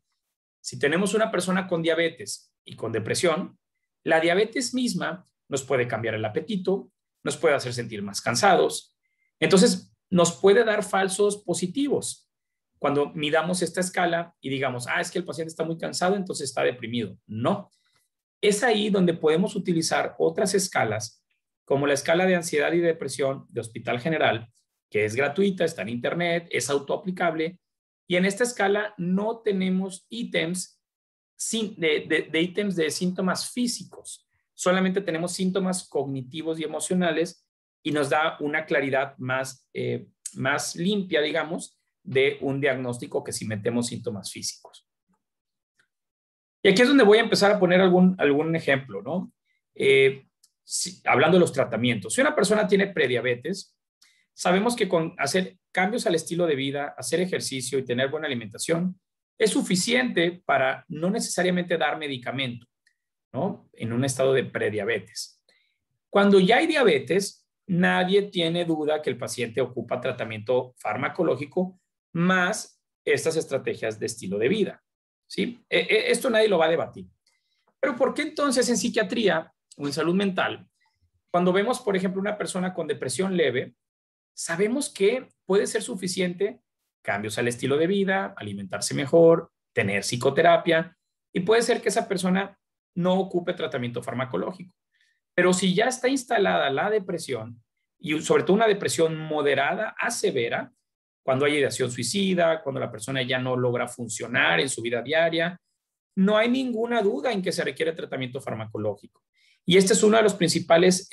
si tenemos una persona con diabetes y con depresión, la diabetes misma nos puede cambiar el apetito, nos puede hacer sentir más cansados. Entonces, nos puede dar falsos positivos cuando midamos esta escala y digamos, es que el paciente está muy cansado, entonces está deprimido. No. Es ahí donde podemos utilizar otras escalas, como la escala de ansiedad y depresión de Hospital General, que es gratuita, está en internet, es autoaplicable, y en esta escala no tenemos ítems ítems de síntomas físicos, solamente tenemos síntomas cognitivos y emocionales y nos da una claridad más limpia, digamos, de un diagnóstico que si metemos síntomas físicos. Y aquí es donde voy a empezar a poner algún ejemplo, ¿no? Hablando de los tratamientos. Si una persona tiene prediabetes, sabemos que con hacer cambios al estilo de vida, hacer ejercicio y tener buena alimentación es suficiente para no necesariamente dar medicamento, ¿no? En un estado de prediabetes. Cuando ya hay diabetes, nadie tiene duda que el paciente ocupa tratamiento farmacológico más estas estrategias de estilo de vida, ¿sí? Esto nadie lo va a debatir. Pero ¿por qué entonces en psiquiatría o en salud mental, cuando vemos, por ejemplo, una persona con depresión leve, sabemos que puede ser suficiente cambios al estilo de vida, alimentarse mejor, tener psicoterapia, y puede ser que esa persona no ocupe tratamiento farmacológico. Pero si ya está instalada la depresión, y sobre todo una depresión moderada a severa, cuando hay ideación suicida, cuando la persona ya no logra funcionar en su vida diaria, no hay ninguna duda en que se requiere tratamiento farmacológico. Y este es uno de los principales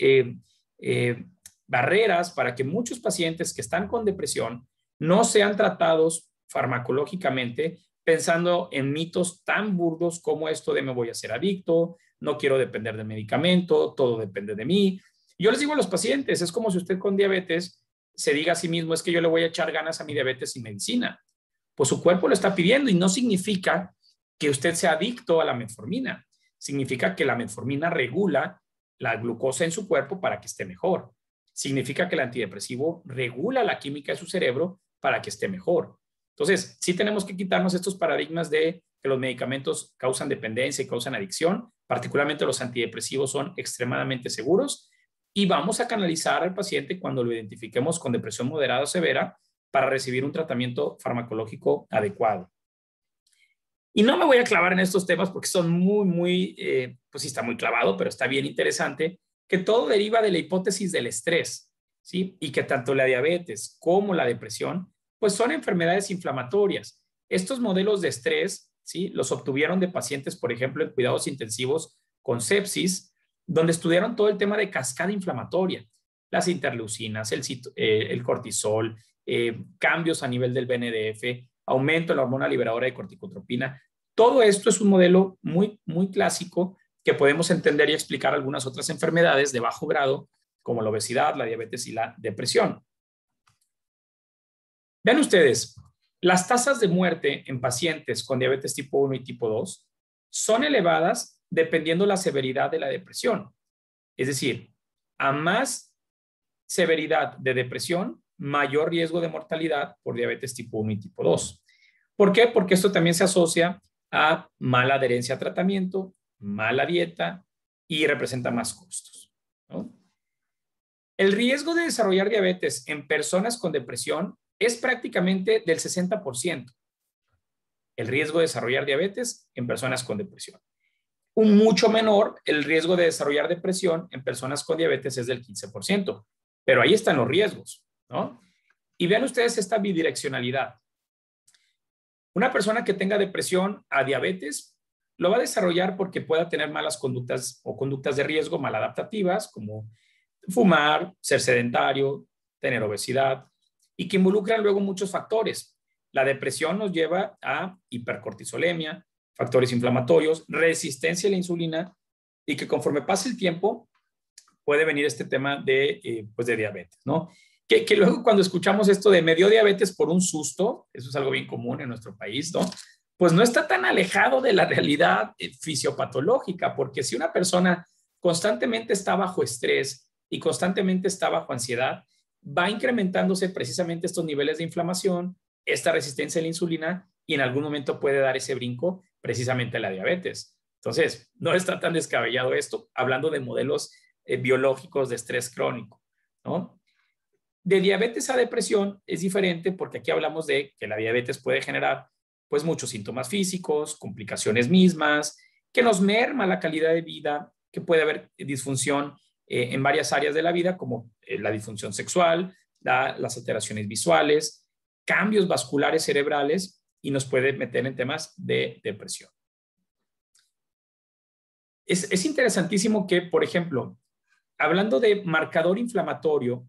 barreras para que muchos pacientes que están con depresión no sean tratados farmacológicamente, pensando en mitos tan burdos como esto de me voy a hacer adicto, no quiero depender del medicamento, todo depende de mí. Yo les digo a los pacientes, es como si usted con diabetes se diga a sí mismo, es que yo le voy a echar ganas a mi diabetes sin medicina. Pues su cuerpo lo está pidiendo y no significa que usted sea adicto a la metformina. Significa que la metformina regula la glucosa en su cuerpo para que esté mejor. Significa que el antidepresivo regula la química de su cerebro para que esté mejor. Entonces, sí tenemos que quitarnos estos paradigmas de que los medicamentos causan dependencia y causan adicción. Particularmente los antidepresivos son extremadamente seguros y vamos a canalizar al paciente cuando lo identifiquemos con depresión moderada o severa para recibir un tratamiento farmacológico adecuado. Y no me voy a clavar en estos temas porque son pues sí está muy clavado, pero está bien interesante, que todo deriva de la hipótesis del estrés, ¿sí? Y que tanto la diabetes como la depresión, pues son enfermedades inflamatorias. Estos modelos de estrés, ¿sí? Los obtuvieron de pacientes, por ejemplo, en cuidados intensivos con sepsis, donde estudiaron todo el tema de cascada inflamatoria, las interleucinas, el cortisol, cambios a nivel del BNDF, aumento de la hormona liberadora de corticotropina. Todo esto es un modelo muy clásico que podemos entender y explicar algunas otras enfermedades de bajo grado, como la obesidad, la diabetes y la depresión. Vean ustedes, las tasas de muerte en pacientes con diabetes tipo 1 y tipo 2 son elevadas dependiendo la severidad de la depresión. Es decir, a más severidad de depresión, mayor riesgo de mortalidad por diabetes tipo 1 y tipo 2. ¿Por qué? Porque esto también se asocia a mala adherencia a tratamiento, mala dieta y representa más costos, ¿no? El riesgo de desarrollar diabetes en personas con depresión es prácticamente del 60%. El riesgo de desarrollar diabetes en personas con depresión. Un mucho menor, el riesgo de desarrollar depresión en personas con diabetes es del 15%. Pero ahí están los riesgos, ¿no? Y vean ustedes esta bidireccionalidad. Una persona que tenga depresión a diabetes lo va a desarrollar porque pueda tener malas conductas o conductas de riesgo maladaptativas, como fumar, ser sedentario, tener obesidad, y que involucran luego muchos factores. La depresión nos lleva a hipercortisolemia, factores inflamatorios, resistencia a la insulina, y que conforme pase el tiempo puede venir este tema de diabetes, ¿no? Que luego cuando escuchamos esto de me dio diabetes por un susto, eso es algo bien común en nuestro país, ¿no? Pues no está tan alejado de la realidad fisiopatológica, porque si una persona constantemente está bajo estrés y constantemente está bajo ansiedad, va incrementándose precisamente estos niveles de inflamación, esta resistencia a la insulina, y en algún momento puede dar ese brinco precisamente a la diabetes. Entonces, no está tan descabellado esto, hablando de modelos biológicos de estrés crónico, ¿no? De diabetes a depresión es diferente porque aquí hablamos de que la diabetes puede generar pues muchos síntomas físicos, complicaciones mismas, que nos merma la calidad de vida, que puede haber disfunción en varias áreas de la vida, como la disfunción sexual, las alteraciones visuales, cambios vasculares cerebrales, y nos puede meter en temas de depresión. Es interesantísimo que, por ejemplo, hablando de marcador inflamatorio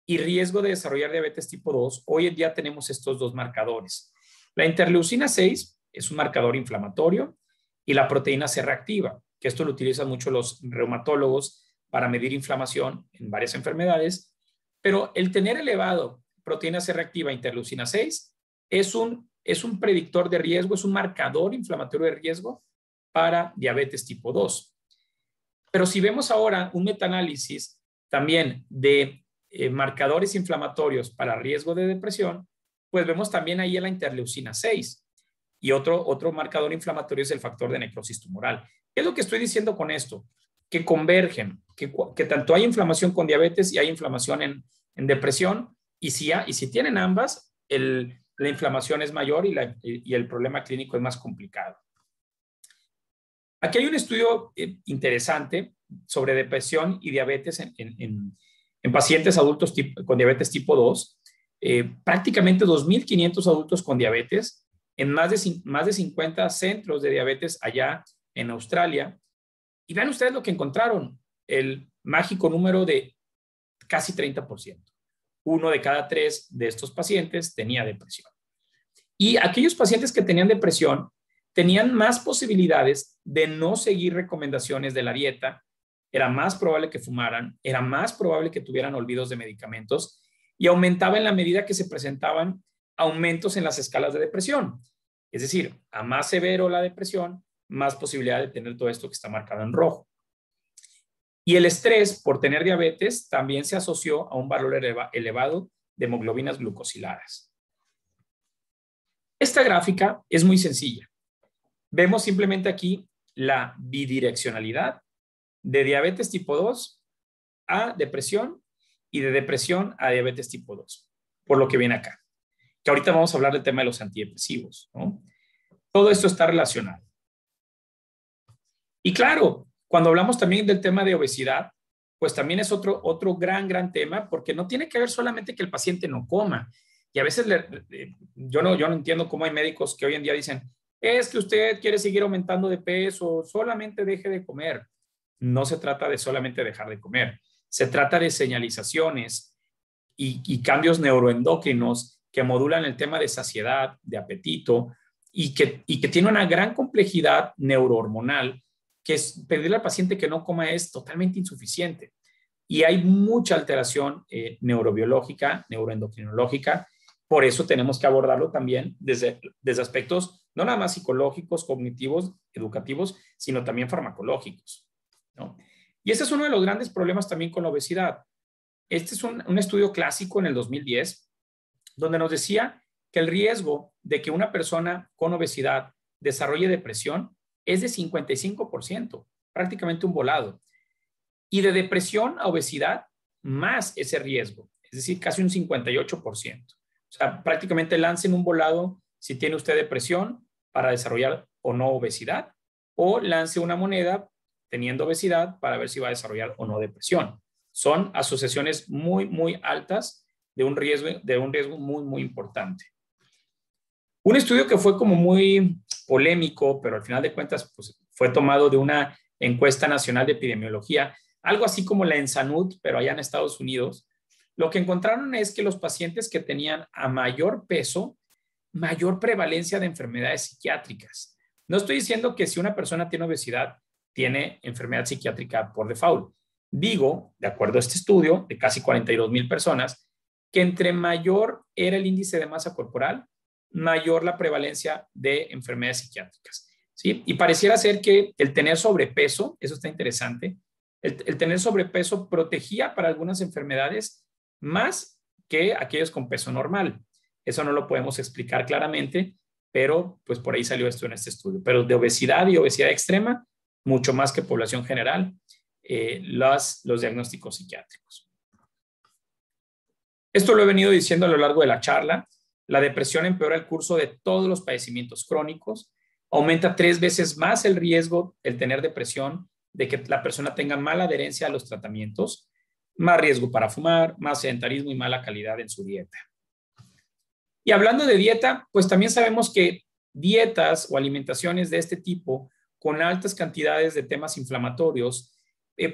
y riesgo de desarrollar diabetes tipo 2, hoy en día tenemos estos dos marcadores. La interleucina 6 es un marcador inflamatorio y la proteína C reactiva, que esto lo utilizan mucho los reumatólogos para medir inflamación en varias enfermedades, pero el tener elevado proteína C reactiva e interleucina 6 es un predictor de riesgo, es un marcador inflamatorio de riesgo para diabetes tipo 2. Pero si vemos ahora un metaanálisis también de marcadores inflamatorios para riesgo de depresión, pues vemos también ahí la interleucina 6. Y otro marcador inflamatorio es el factor de necrosis tumoral. ¿Qué es lo que estoy diciendo con esto? Que convergen, que tanto hay inflamación con diabetes y hay inflamación en depresión, y si tienen ambas, la inflamación es mayor y el problema clínico es más complicado. Aquí hay un estudio interesante sobre depresión y diabetes en pacientes adultos con diabetes tipo 2. Prácticamente 2.500 adultos con diabetes en más de 50 centros de diabetes allá en Australia. Y vean ustedes lo que encontraron, el mágico número de casi 30%. 1 de cada 3 de estos pacientes tenía depresión. Y aquellos pacientes que tenían depresión tenían más posibilidades de no seguir recomendaciones de la dieta, era más probable que fumaran, era más probable que tuvieran olvidos de medicamentos y aumentaba en la medida que se presentaban aumentos en las escalas de depresión. Es decir, a más severo la depresión, más posibilidad de tener todo esto que está marcado en rojo. Y el estrés por tener diabetes también se asoció a un valor elevado de hemoglobinas glucosiladas. Esta gráfica es muy sencilla. Vemos simplemente aquí la bidireccionalidad de diabetes tipo 2 a depresión y de depresión a diabetes tipo 2, por lo que viene acá. Que ahorita vamos a hablar del tema de los antidepresivos, ¿no? Todo esto está relacionado. Y claro, cuando hablamos también del tema de obesidad, pues también es otro gran tema, porque no tiene que ver solamente que el paciente no coma. Y a veces yo no entiendo cómo hay médicos que hoy en día dicen, es que usted quiere seguir aumentando de peso, solamente deje de comer. No se trata de solamente dejar de comer, se trata de señalizaciones y cambios neuroendocrinos que modulan el tema de saciedad, de apetito, y que tiene una gran complejidad neurohormonal, que es pedirle al paciente que no coma es totalmente insuficiente. Y hay mucha alteración neurobiológica, neuroendocrinológica, por eso tenemos que abordarlo también desde aspectos no nada más psicológicos, cognitivos, educativos, sino también farmacológicos, ¿no? Y ese es uno de los grandes problemas también con la obesidad. Este es un estudio clásico en el 2010, donde nos decía que el riesgo de que una persona con obesidad desarrolle depresión es de 55%, prácticamente un volado. Y de depresión a obesidad, más ese riesgo, es decir, casi un 58%. O sea, prácticamente lancen un volado si tiene usted depresión para desarrollar o no obesidad, o lance una moneda teniendo obesidad para ver si va a desarrollar o no depresión. Son asociaciones muy altas de un riesgo muy importante. Un estudio que fue como muy polémico, pero al final de cuentas pues, fue tomado de una encuesta nacional de epidemiología, algo así como la ENSANUD, pero allá en Estados Unidos. Lo que encontraron es que los pacientes que tenían a mayor peso, mayor prevalencia de enfermedades psiquiátricas. No estoy diciendo que si una persona tiene obesidad, tiene enfermedad psiquiátrica por default. Digo, de acuerdo a este estudio de casi 42,000 personas, que entre mayor era el índice de masa corporal, mayor la prevalencia de enfermedades psiquiátricas, ¿sí? Y pareciera ser que el tener sobrepeso, eso está interesante, el tener sobrepeso protegía para algunas enfermedades más que aquellos con peso normal. Eso no lo podemos explicar claramente, pero pues por ahí salió esto en este estudio. Pero de obesidad y obesidad extrema, mucho más que población general, los diagnósticos psiquiátricos. Esto lo he venido diciendo a lo largo de la charla. La depresión empeora el curso de todos los padecimientos crónicos, aumenta 3 veces más el riesgo, el tener depresión, de que la persona tenga mala adherencia a los tratamientos, más riesgo para fumar, más sedentarismo y mala calidad en su dieta. Y hablando de dieta, pues también sabemos que dietas o alimentaciones de este tipo, con altas cantidades de temas inflamatorios,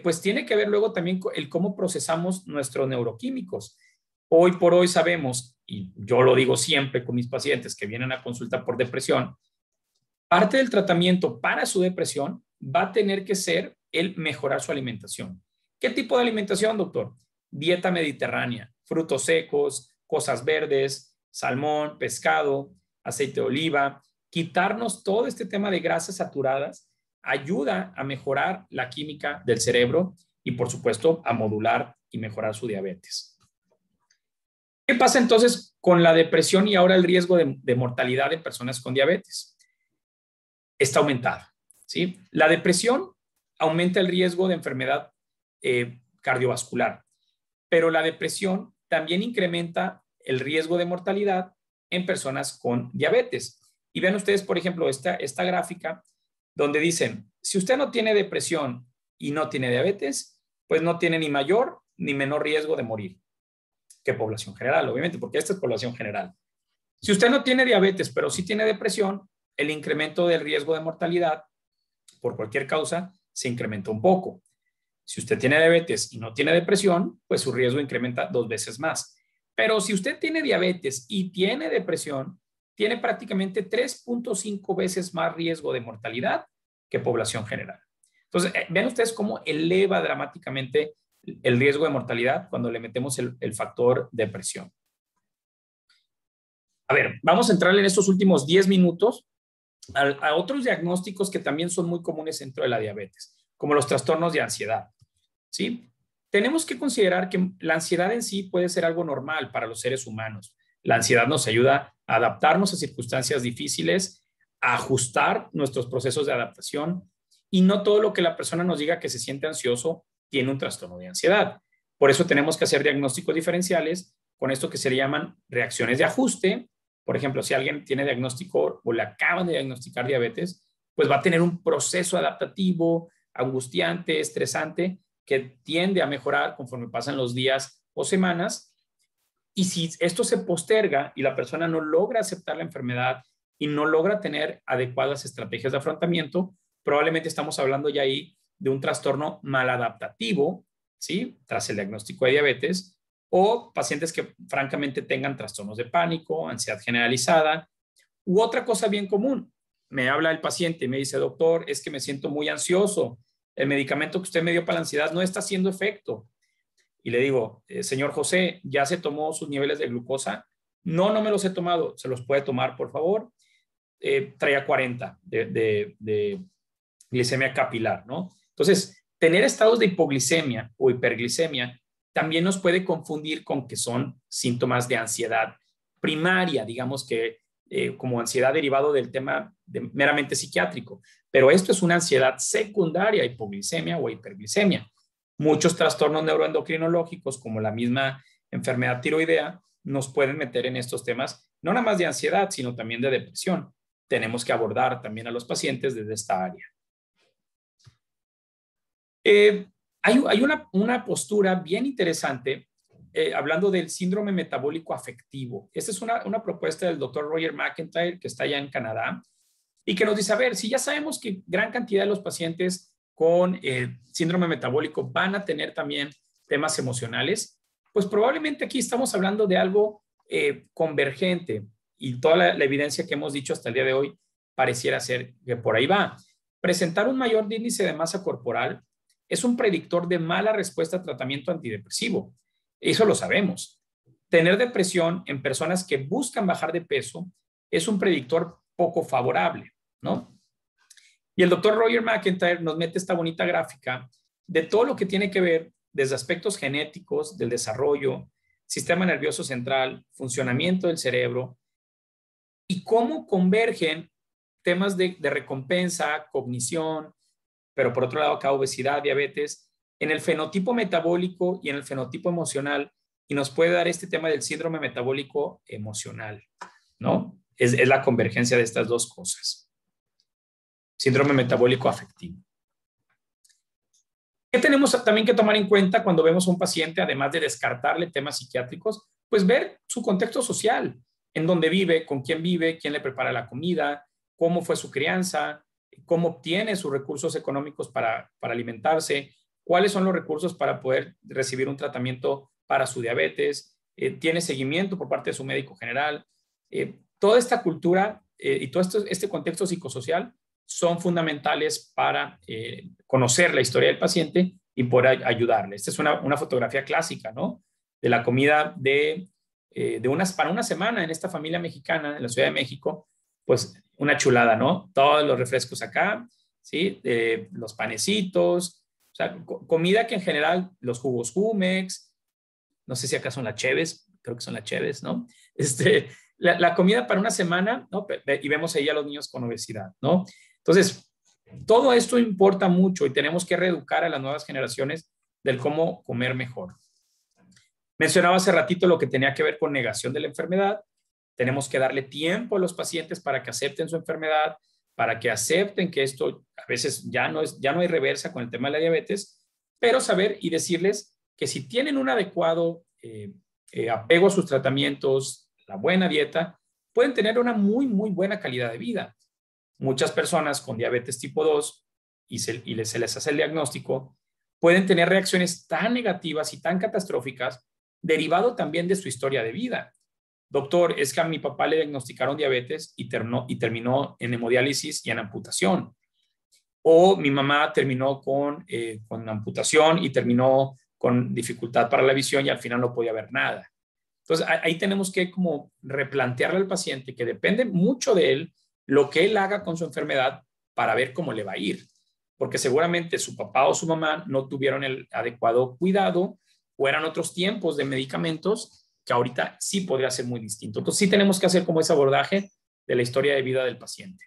pues tiene que ver luego también con el cómo procesamos nuestros neuroquímicos. Hoy por hoy sabemos, y yo lo digo siempre con mis pacientes que vienen a consulta por depresión, parte del tratamiento para su depresión va a tener que ser el mejorar su alimentación. ¿Qué tipo de alimentación, doctor? Dieta mediterránea, frutos secos, cosas verdes, salmón, pescado, aceite de oliva. Quitarnos todo este tema de grasas saturadas ayuda a mejorar la química del cerebro y, por supuesto, a modular y mejorar su diabetes. ¿Qué pasa entonces con la depresión y ahora el riesgo de mortalidad en personas con diabetes? Está aumentado, ¿sí? La depresión aumenta el riesgo de enfermedad cardiovascular, pero la depresión también incrementa el riesgo de mortalidad en personas con diabetes. Y vean ustedes, por ejemplo, esta gráfica donde dicen, si usted no tiene depresión y no tiene diabetes, pues no tiene ni mayor ni menor riesgo de morir que población general, obviamente, porque esta es población general. Si usted no tiene diabetes, pero sí tiene depresión, el incremento del riesgo de mortalidad por cualquier causa se incrementa un poco. Si usted tiene diabetes y no tiene depresión, pues su riesgo incrementa 2 veces más. Pero si usted tiene diabetes y tiene depresión, tiene prácticamente 3.5 veces más riesgo de mortalidad que población general. Entonces, vean ustedes cómo eleva dramáticamente el riesgo de mortalidad cuando le metemos el factor depresión. A ver, vamos a entrar en estos últimos 10 minutos a otros diagnósticos que también son muy comunes dentro de la diabetes, como los trastornos de ansiedad, ¿sí? Tenemos que considerar que la ansiedad en sí puede ser algo normal para los seres humanos. La ansiedad nos ayuda a adaptarnos a circunstancias difíciles, a ajustar nuestros procesos de adaptación, y no todo lo que la persona nos diga que se siente ansioso tiene un trastorno de ansiedad. Por eso tenemos que hacer diagnósticos diferenciales con esto que se le llaman reacciones de ajuste. Por ejemplo, si alguien tiene diagnóstico o le acaban de diagnosticar diabetes, pues va a tener un proceso adaptativo, angustiante, estresante, que tiende a mejorar conforme pasan los días o semanas. Y si esto se posterga y la persona no logra aceptar la enfermedad y no logra tener adecuadas estrategias de afrontamiento, probablemente estamos hablando ya ahí de un trastorno maladaptativo, ¿sí? Tras el diagnóstico de diabetes, o pacientes que francamente tengan trastornos de pánico, ansiedad generalizada, u otra cosa bien común. Me habla el paciente y me dice, doctor, es que me siento muy ansioso. El medicamento que usted me dio para la ansiedad no está haciendo efecto. Y le digo, señor José, ¿ya se tomó sus niveles de glucosa? No, no me los he tomado. ¿Se los puede tomar, por favor? Traía 40 de glicemia capilar, ¿no? Entonces, tener estados de hipoglicemia o hiperglicemia también nos puede confundir con que son síntomas de ansiedad primaria, digamos que como ansiedad derivado del tema meramente psiquiátrico. Pero esto es una ansiedad secundaria, hipoglicemia o hiperglicemia. Muchos trastornos neuroendocrinológicos, como la misma enfermedad tiroidea, nos pueden meter en estos temas, no nada más de ansiedad, sino también de depresión. Tenemos que abordar también a los pacientes desde esta área. Hay una postura bien interesante hablando del síndrome metabólico afectivo. Esta es una propuesta del doctor Roger McIntyre, que está allá en Canadá, y que nos dice, a ver, si ya sabemos que gran cantidad de los pacientes con síndrome metabólico van a tener también temas emocionales, pues probablemente aquí estamos hablando de algo convergente, y toda la evidencia que hemos dicho hasta el día de hoy pareciera ser que por ahí va. Presentar un mayor índice de masa corporal es un predictor de mala respuesta a tratamiento antidepresivo. Eso lo sabemos. Tener depresión en personas que buscan bajar de peso es un predictor poco favorable, ¿no? Y el doctor Roger McIntyre nos mete esta bonita gráfica de todo lo que tiene que ver desde aspectos genéticos, del desarrollo, sistema nervioso central, funcionamiento del cerebro, y cómo convergen temas de recompensa, cognición, pero por otro lado acá obesidad, diabetes, en el fenotipo metabólico y en el fenotipo emocional, y nos puede dar este tema del síndrome metabólico emocional, ¿no? Es la convergencia de estas dos cosas. Síndrome metabólico afectivo. ¿Qué tenemos también que tomar en cuenta cuando vemos a un paciente, además de descartarle temas psiquiátricos? Pues ver su contexto social, en dónde vive, con quién vive, quién le prepara la comida, cómo fue su crianza, cómo obtiene sus recursos económicos para alimentarse, cuáles son los recursos para poder recibir un tratamiento para su diabetes, tiene seguimiento por parte de su médico general. Toda esta cultura y todo este contexto psicosocial son fundamentales para conocer la historia del paciente y poder ayudarle. Esta es una fotografía clásica, ¿no? De la comida para una semana en esta familia mexicana en la Ciudad de México, pues una chulada, ¿no? Todos los refrescos acá, ¿sí? Los panecitos, o sea, comida que en general, los jugos Jumex, no sé si acá son las cheves, creo que son las cheves, ¿no? La comida para una semana, ¿no? Y vemos ahí a los niños con obesidad, ¿no? Entonces, todo esto importa mucho y tenemos que reeducar a las nuevas generaciones del cómo comer mejor. Mencionaba hace ratito lo que tenía que ver con negación de la enfermedad. Tenemos que darle tiempo a los pacientes para que acepten su enfermedad, para que acepten que esto a veces ya no hay reversa con el tema de la diabetes, pero saber y decirles que si tienen un adecuado apego a sus tratamientos, la buena dieta, pueden tener una muy, muy buena calidad de vida. Muchas personas con diabetes tipo 2 y se les hace el diagnóstico, pueden tener reacciones tan negativas y tan catastróficas derivado también de su historia de vida. Doctor, es que a mi papá le diagnosticaron diabetes y terminó en hemodiálisis y en amputación. O mi mamá terminó con amputación y terminó con dificultad para la visión y al final no podía ver nada. Entonces, ahí tenemos que como replantearle al paciente que depende mucho de él lo que él haga con su enfermedad para ver cómo le va a ir. Porque seguramente su papá o su mamá no tuvieron el adecuado cuidado o eran otros tiempos de medicamentos que ahorita sí podría ser muy distinto. Entonces, sí tenemos que hacer como ese abordaje de la historia de vida del paciente.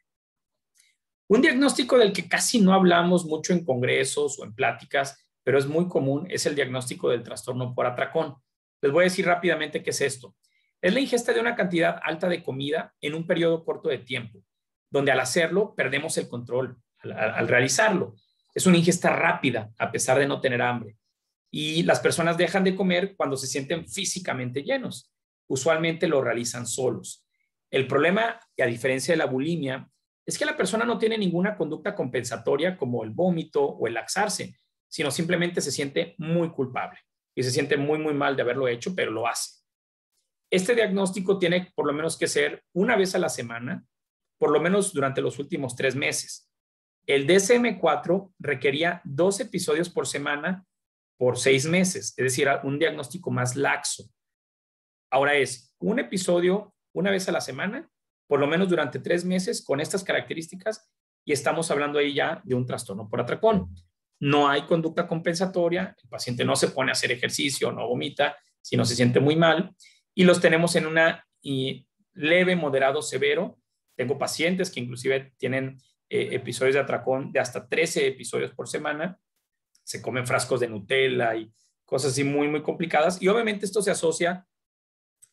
Un diagnóstico del que casi no hablamos mucho en congresos o en pláticas, pero es muy común, es el diagnóstico del trastorno por atracón. Les voy a decir rápidamente qué es esto. Es la ingesta de una cantidad alta de comida en un periodo corto de tiempo, donde al hacerlo perdemos el control al realizarlo. Es una ingesta rápida, a pesar de no tener hambre. Y las personas dejan de comer cuando se sienten físicamente llenos. Usualmente lo realizan solos. El problema, a diferencia de la bulimia, es que la persona no tiene ninguna conducta compensatoria como el vómito o el laxarse, sino simplemente se siente muy culpable y se siente muy, muy mal de haberlo hecho, pero lo hace. Este diagnóstico tiene por lo menos que ser una vez a la semana, por lo menos durante los últimos 3 meses. El DSM-4 requería 2 episodios por semana por 6 meses, es decir, un diagnóstico más laxo. Ahora es un episodio una vez a la semana, por lo menos durante 3 meses con estas características y estamos hablando ahí ya de un trastorno por atracón. No hay conducta compensatoria, el paciente no se pone a hacer ejercicio, no vomita, sino se siente muy mal y los tenemos en una leve, moderado, severo. Tengo pacientes que inclusive tienen episodios de atracón de hasta 13 episodios por semana, se comen frascos de Nutella y cosas así muy, muy complicadas y obviamente esto se asocia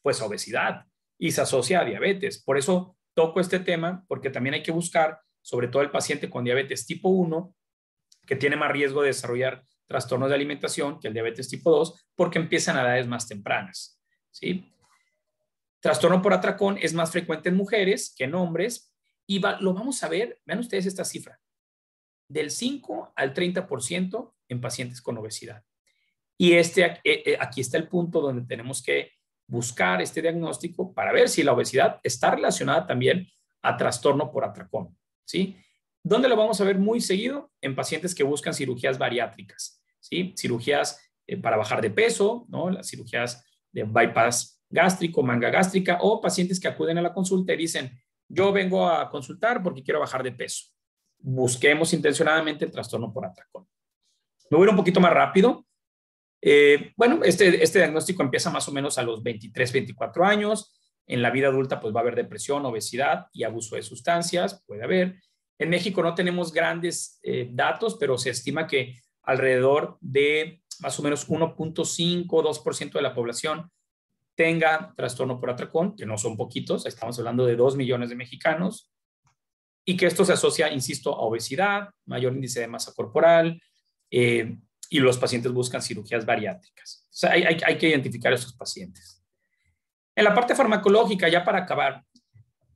pues a obesidad y se asocia a diabetes. Por eso toco este tema, porque también hay que buscar, sobre todo el paciente con diabetes tipo 1, que tiene más riesgo de desarrollar trastornos de alimentación que el diabetes tipo 2, porque empiezan a edades más tempranas, ¿sí? Trastorno por atracón es más frecuente en mujeres que en hombres y lo vamos a ver, vean ustedes esta cifra, del 5 al 30% en pacientes con obesidad. Y aquí está el punto donde tenemos que buscar este diagnóstico para ver si la obesidad está relacionada también a trastorno por atracón, ¿sí? ¿Dónde lo vamos a ver muy seguido? En pacientes que buscan cirugías bariátricas, ¿sí? Cirugías para bajar de peso, ¿no? Las cirugías de bypass gástrico, manga gástrica, o pacientes que acuden a la consulta y dicen, yo vengo a consultar porque quiero bajar de peso. Busquemos intencionadamente el trastorno por atracón. Me voy a ir un poquito más rápido. Bueno, este diagnóstico empieza más o menos a los 23, 24 años. En la vida adulta pues va a haber depresión, obesidad y abuso de sustancias, puede haber. En México no tenemos grandes datos, pero se estima que alrededor de más o menos 1.5, 2% de la población tenga trastorno por atracón, que no son poquitos, estamos hablando de 2 millones de mexicanos, y que esto se asocia, insisto, a obesidad, mayor índice de masa corporal, y los pacientes buscan cirugías bariátricas. O sea, hay que identificar a estos pacientes. En la parte farmacológica, ya para acabar,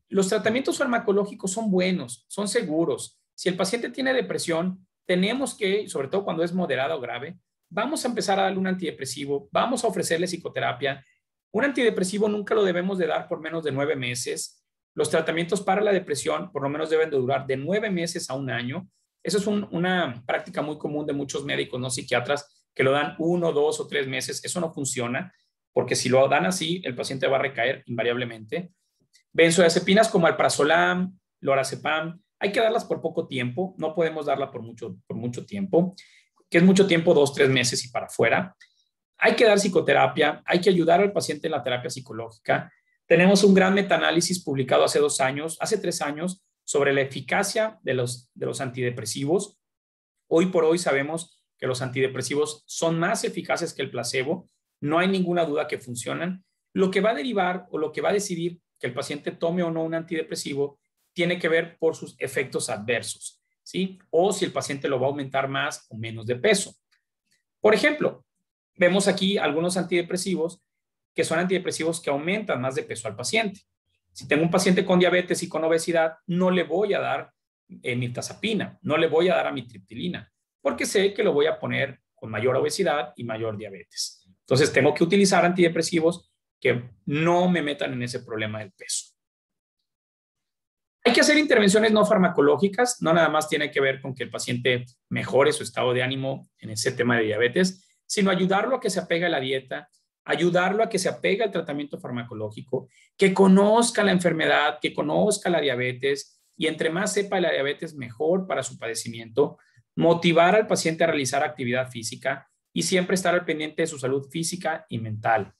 los tratamientos farmacológicos son buenos, son seguros. Si el paciente tiene depresión, tenemos que, sobre todo cuando es moderada o grave, vamos a empezar a darle un antidepresivo, vamos a ofrecerle psicoterapia. Un antidepresivo nunca lo debemos de dar por menos de 9 meses. Los tratamientos para la depresión por lo menos deben de durar de 9 meses a 1 año. Eso es una práctica muy común de muchos médicos, no psiquiatras, que lo dan 1, 2 o 3 meses. Eso no funciona, porque si lo dan así, el paciente va a recaer invariablemente. Benzodiazepinas como alprazolam, lorazepam, hay que darlas por poco tiempo, no podemos darla por mucho tiempo, que es mucho tiempo, 2, 3 meses y para afuera. Hay que dar psicoterapia, hay que ayudar al paciente en la terapia psicológica. Tenemos un gran metaanálisis publicado hace 3 años, sobre la eficacia de los antidepresivos. Hoy por hoy sabemos que los antidepresivos son más eficaces que el placebo. no hay ninguna duda que funcionan. Lo que va a derivar o lo que va a decidir que el paciente tome o no un antidepresivo tiene que ver por sus efectos adversos, ¿sí? O si el paciente lo va a aumentar más o menos de peso. Por ejemplo, vemos aquí algunos antidepresivos que son antidepresivos que aumentan más de peso al paciente. Si tengo un paciente con diabetes y con obesidad, no le voy a dar mirtazapina, no le voy a dar amitriptilina, porque sé que lo voy a poner con mayor obesidad y mayor diabetes. Entonces, tengo que utilizar antidepresivos que no me metan en ese problema del peso. Hay que hacer intervenciones no farmacológicas, no nada más tiene que ver con que el paciente mejore su estado de ánimo en ese tema de diabetes, sino ayudarlo a que se apegue a la dieta, ayudarlo a que se apegue al tratamiento farmacológico, que conozca la enfermedad, que conozca la diabetes, y entre más sepa de la diabetes, mejor para su padecimiento, motivar al paciente a realizar actividad física y siempre estar al pendiente de su salud física y mental.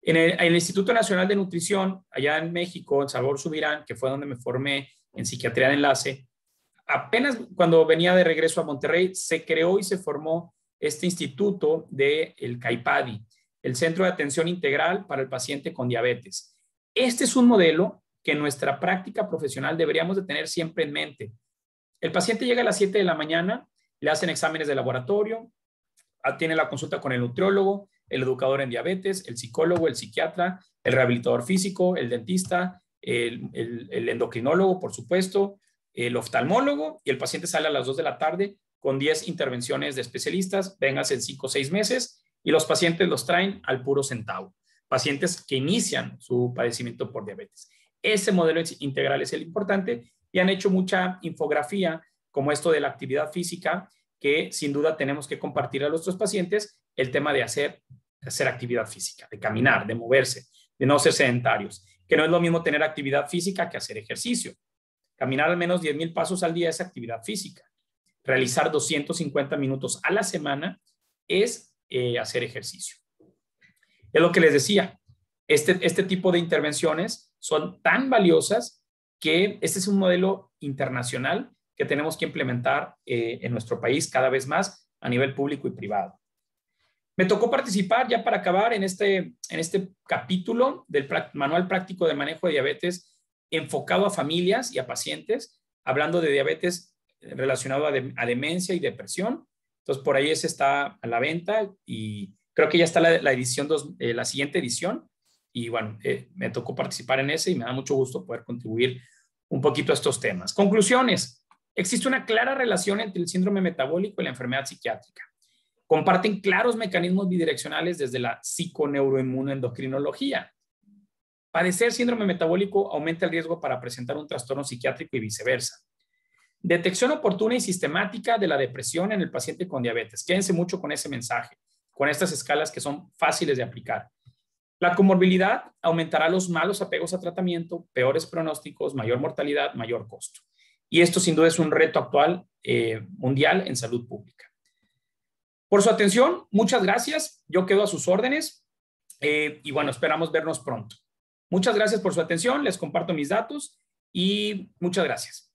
En el Instituto Nacional de Nutrición, allá en México, en Salvador Subirán, que fue donde me formé en psiquiatría de enlace, apenas cuando venía de regreso a Monterrey, se creó y se formó este instituto del CAIPADI, el Centro de Atención Integral para el Paciente con Diabetes. Este es un modelo que en nuestra práctica profesional deberíamos de tener siempre en mente. El paciente llega a las 7 de la mañana, le hacen exámenes de laboratorio, tiene la consulta con el nutriólogo, el educador en diabetes, el psicólogo, el psiquiatra, el rehabilitador físico, el dentista, el endocrinólogo, por supuesto, el oftalmólogo, y el paciente sale a las 2 de la tarde con 10 intervenciones de especialistas, véngase en 5 o 6 meses, y los pacientes los traen al puro centavo. Pacientes que inician su padecimiento por diabetes. Ese modelo integral es el importante, y han hecho mucha infografía como esto de la actividad física, que sin duda tenemos que compartir a nuestros pacientes el tema de hacer actividad física, de caminar, de moverse, de no ser sedentarios, que no es lo mismo tener actividad física que hacer ejercicio. Caminar al menos 10,000 pasos al día es actividad física. Realizar 250 minutos a la semana es hacer ejercicio. Es lo que les decía, este tipo de intervenciones son tan valiosas que este es un modelo internacional que tenemos que implementar en nuestro país cada vez más a nivel público y privado. Me tocó participar, ya para acabar, en este capítulo del Manual Práctico de Manejo de Diabetes enfocado a familias y a pacientes, hablando de diabetes relacionado a demencia y depresión. Entonces, por ahí ese está a la venta y creo que ya está la siguiente edición. Y bueno, me tocó participar en ese y me da mucho gusto poder contribuir un poquito a estos temas. Conclusiones. Existe una clara relación entre el síndrome metabólico y la enfermedad psiquiátrica. Comparten claros mecanismos bidireccionales desde la psiconeuroinmunoendocrinología. Padecer síndrome metabólico aumenta el riesgo para presentar un trastorno psiquiátrico y viceversa. Detección oportuna y sistemática de la depresión en el paciente con diabetes. Quédense mucho con ese mensaje, con estas escalas que son fáciles de aplicar. La comorbilidad aumentará los malos apegos a tratamiento, peores pronósticos, mayor mortalidad, mayor costo. Y esto sin duda es un reto actual mundial en salud pública. Por su atención, muchas gracias. Yo quedo a sus órdenes y bueno, esperamos vernos pronto. Muchas gracias por su atención. Les comparto mis datos y muchas gracias.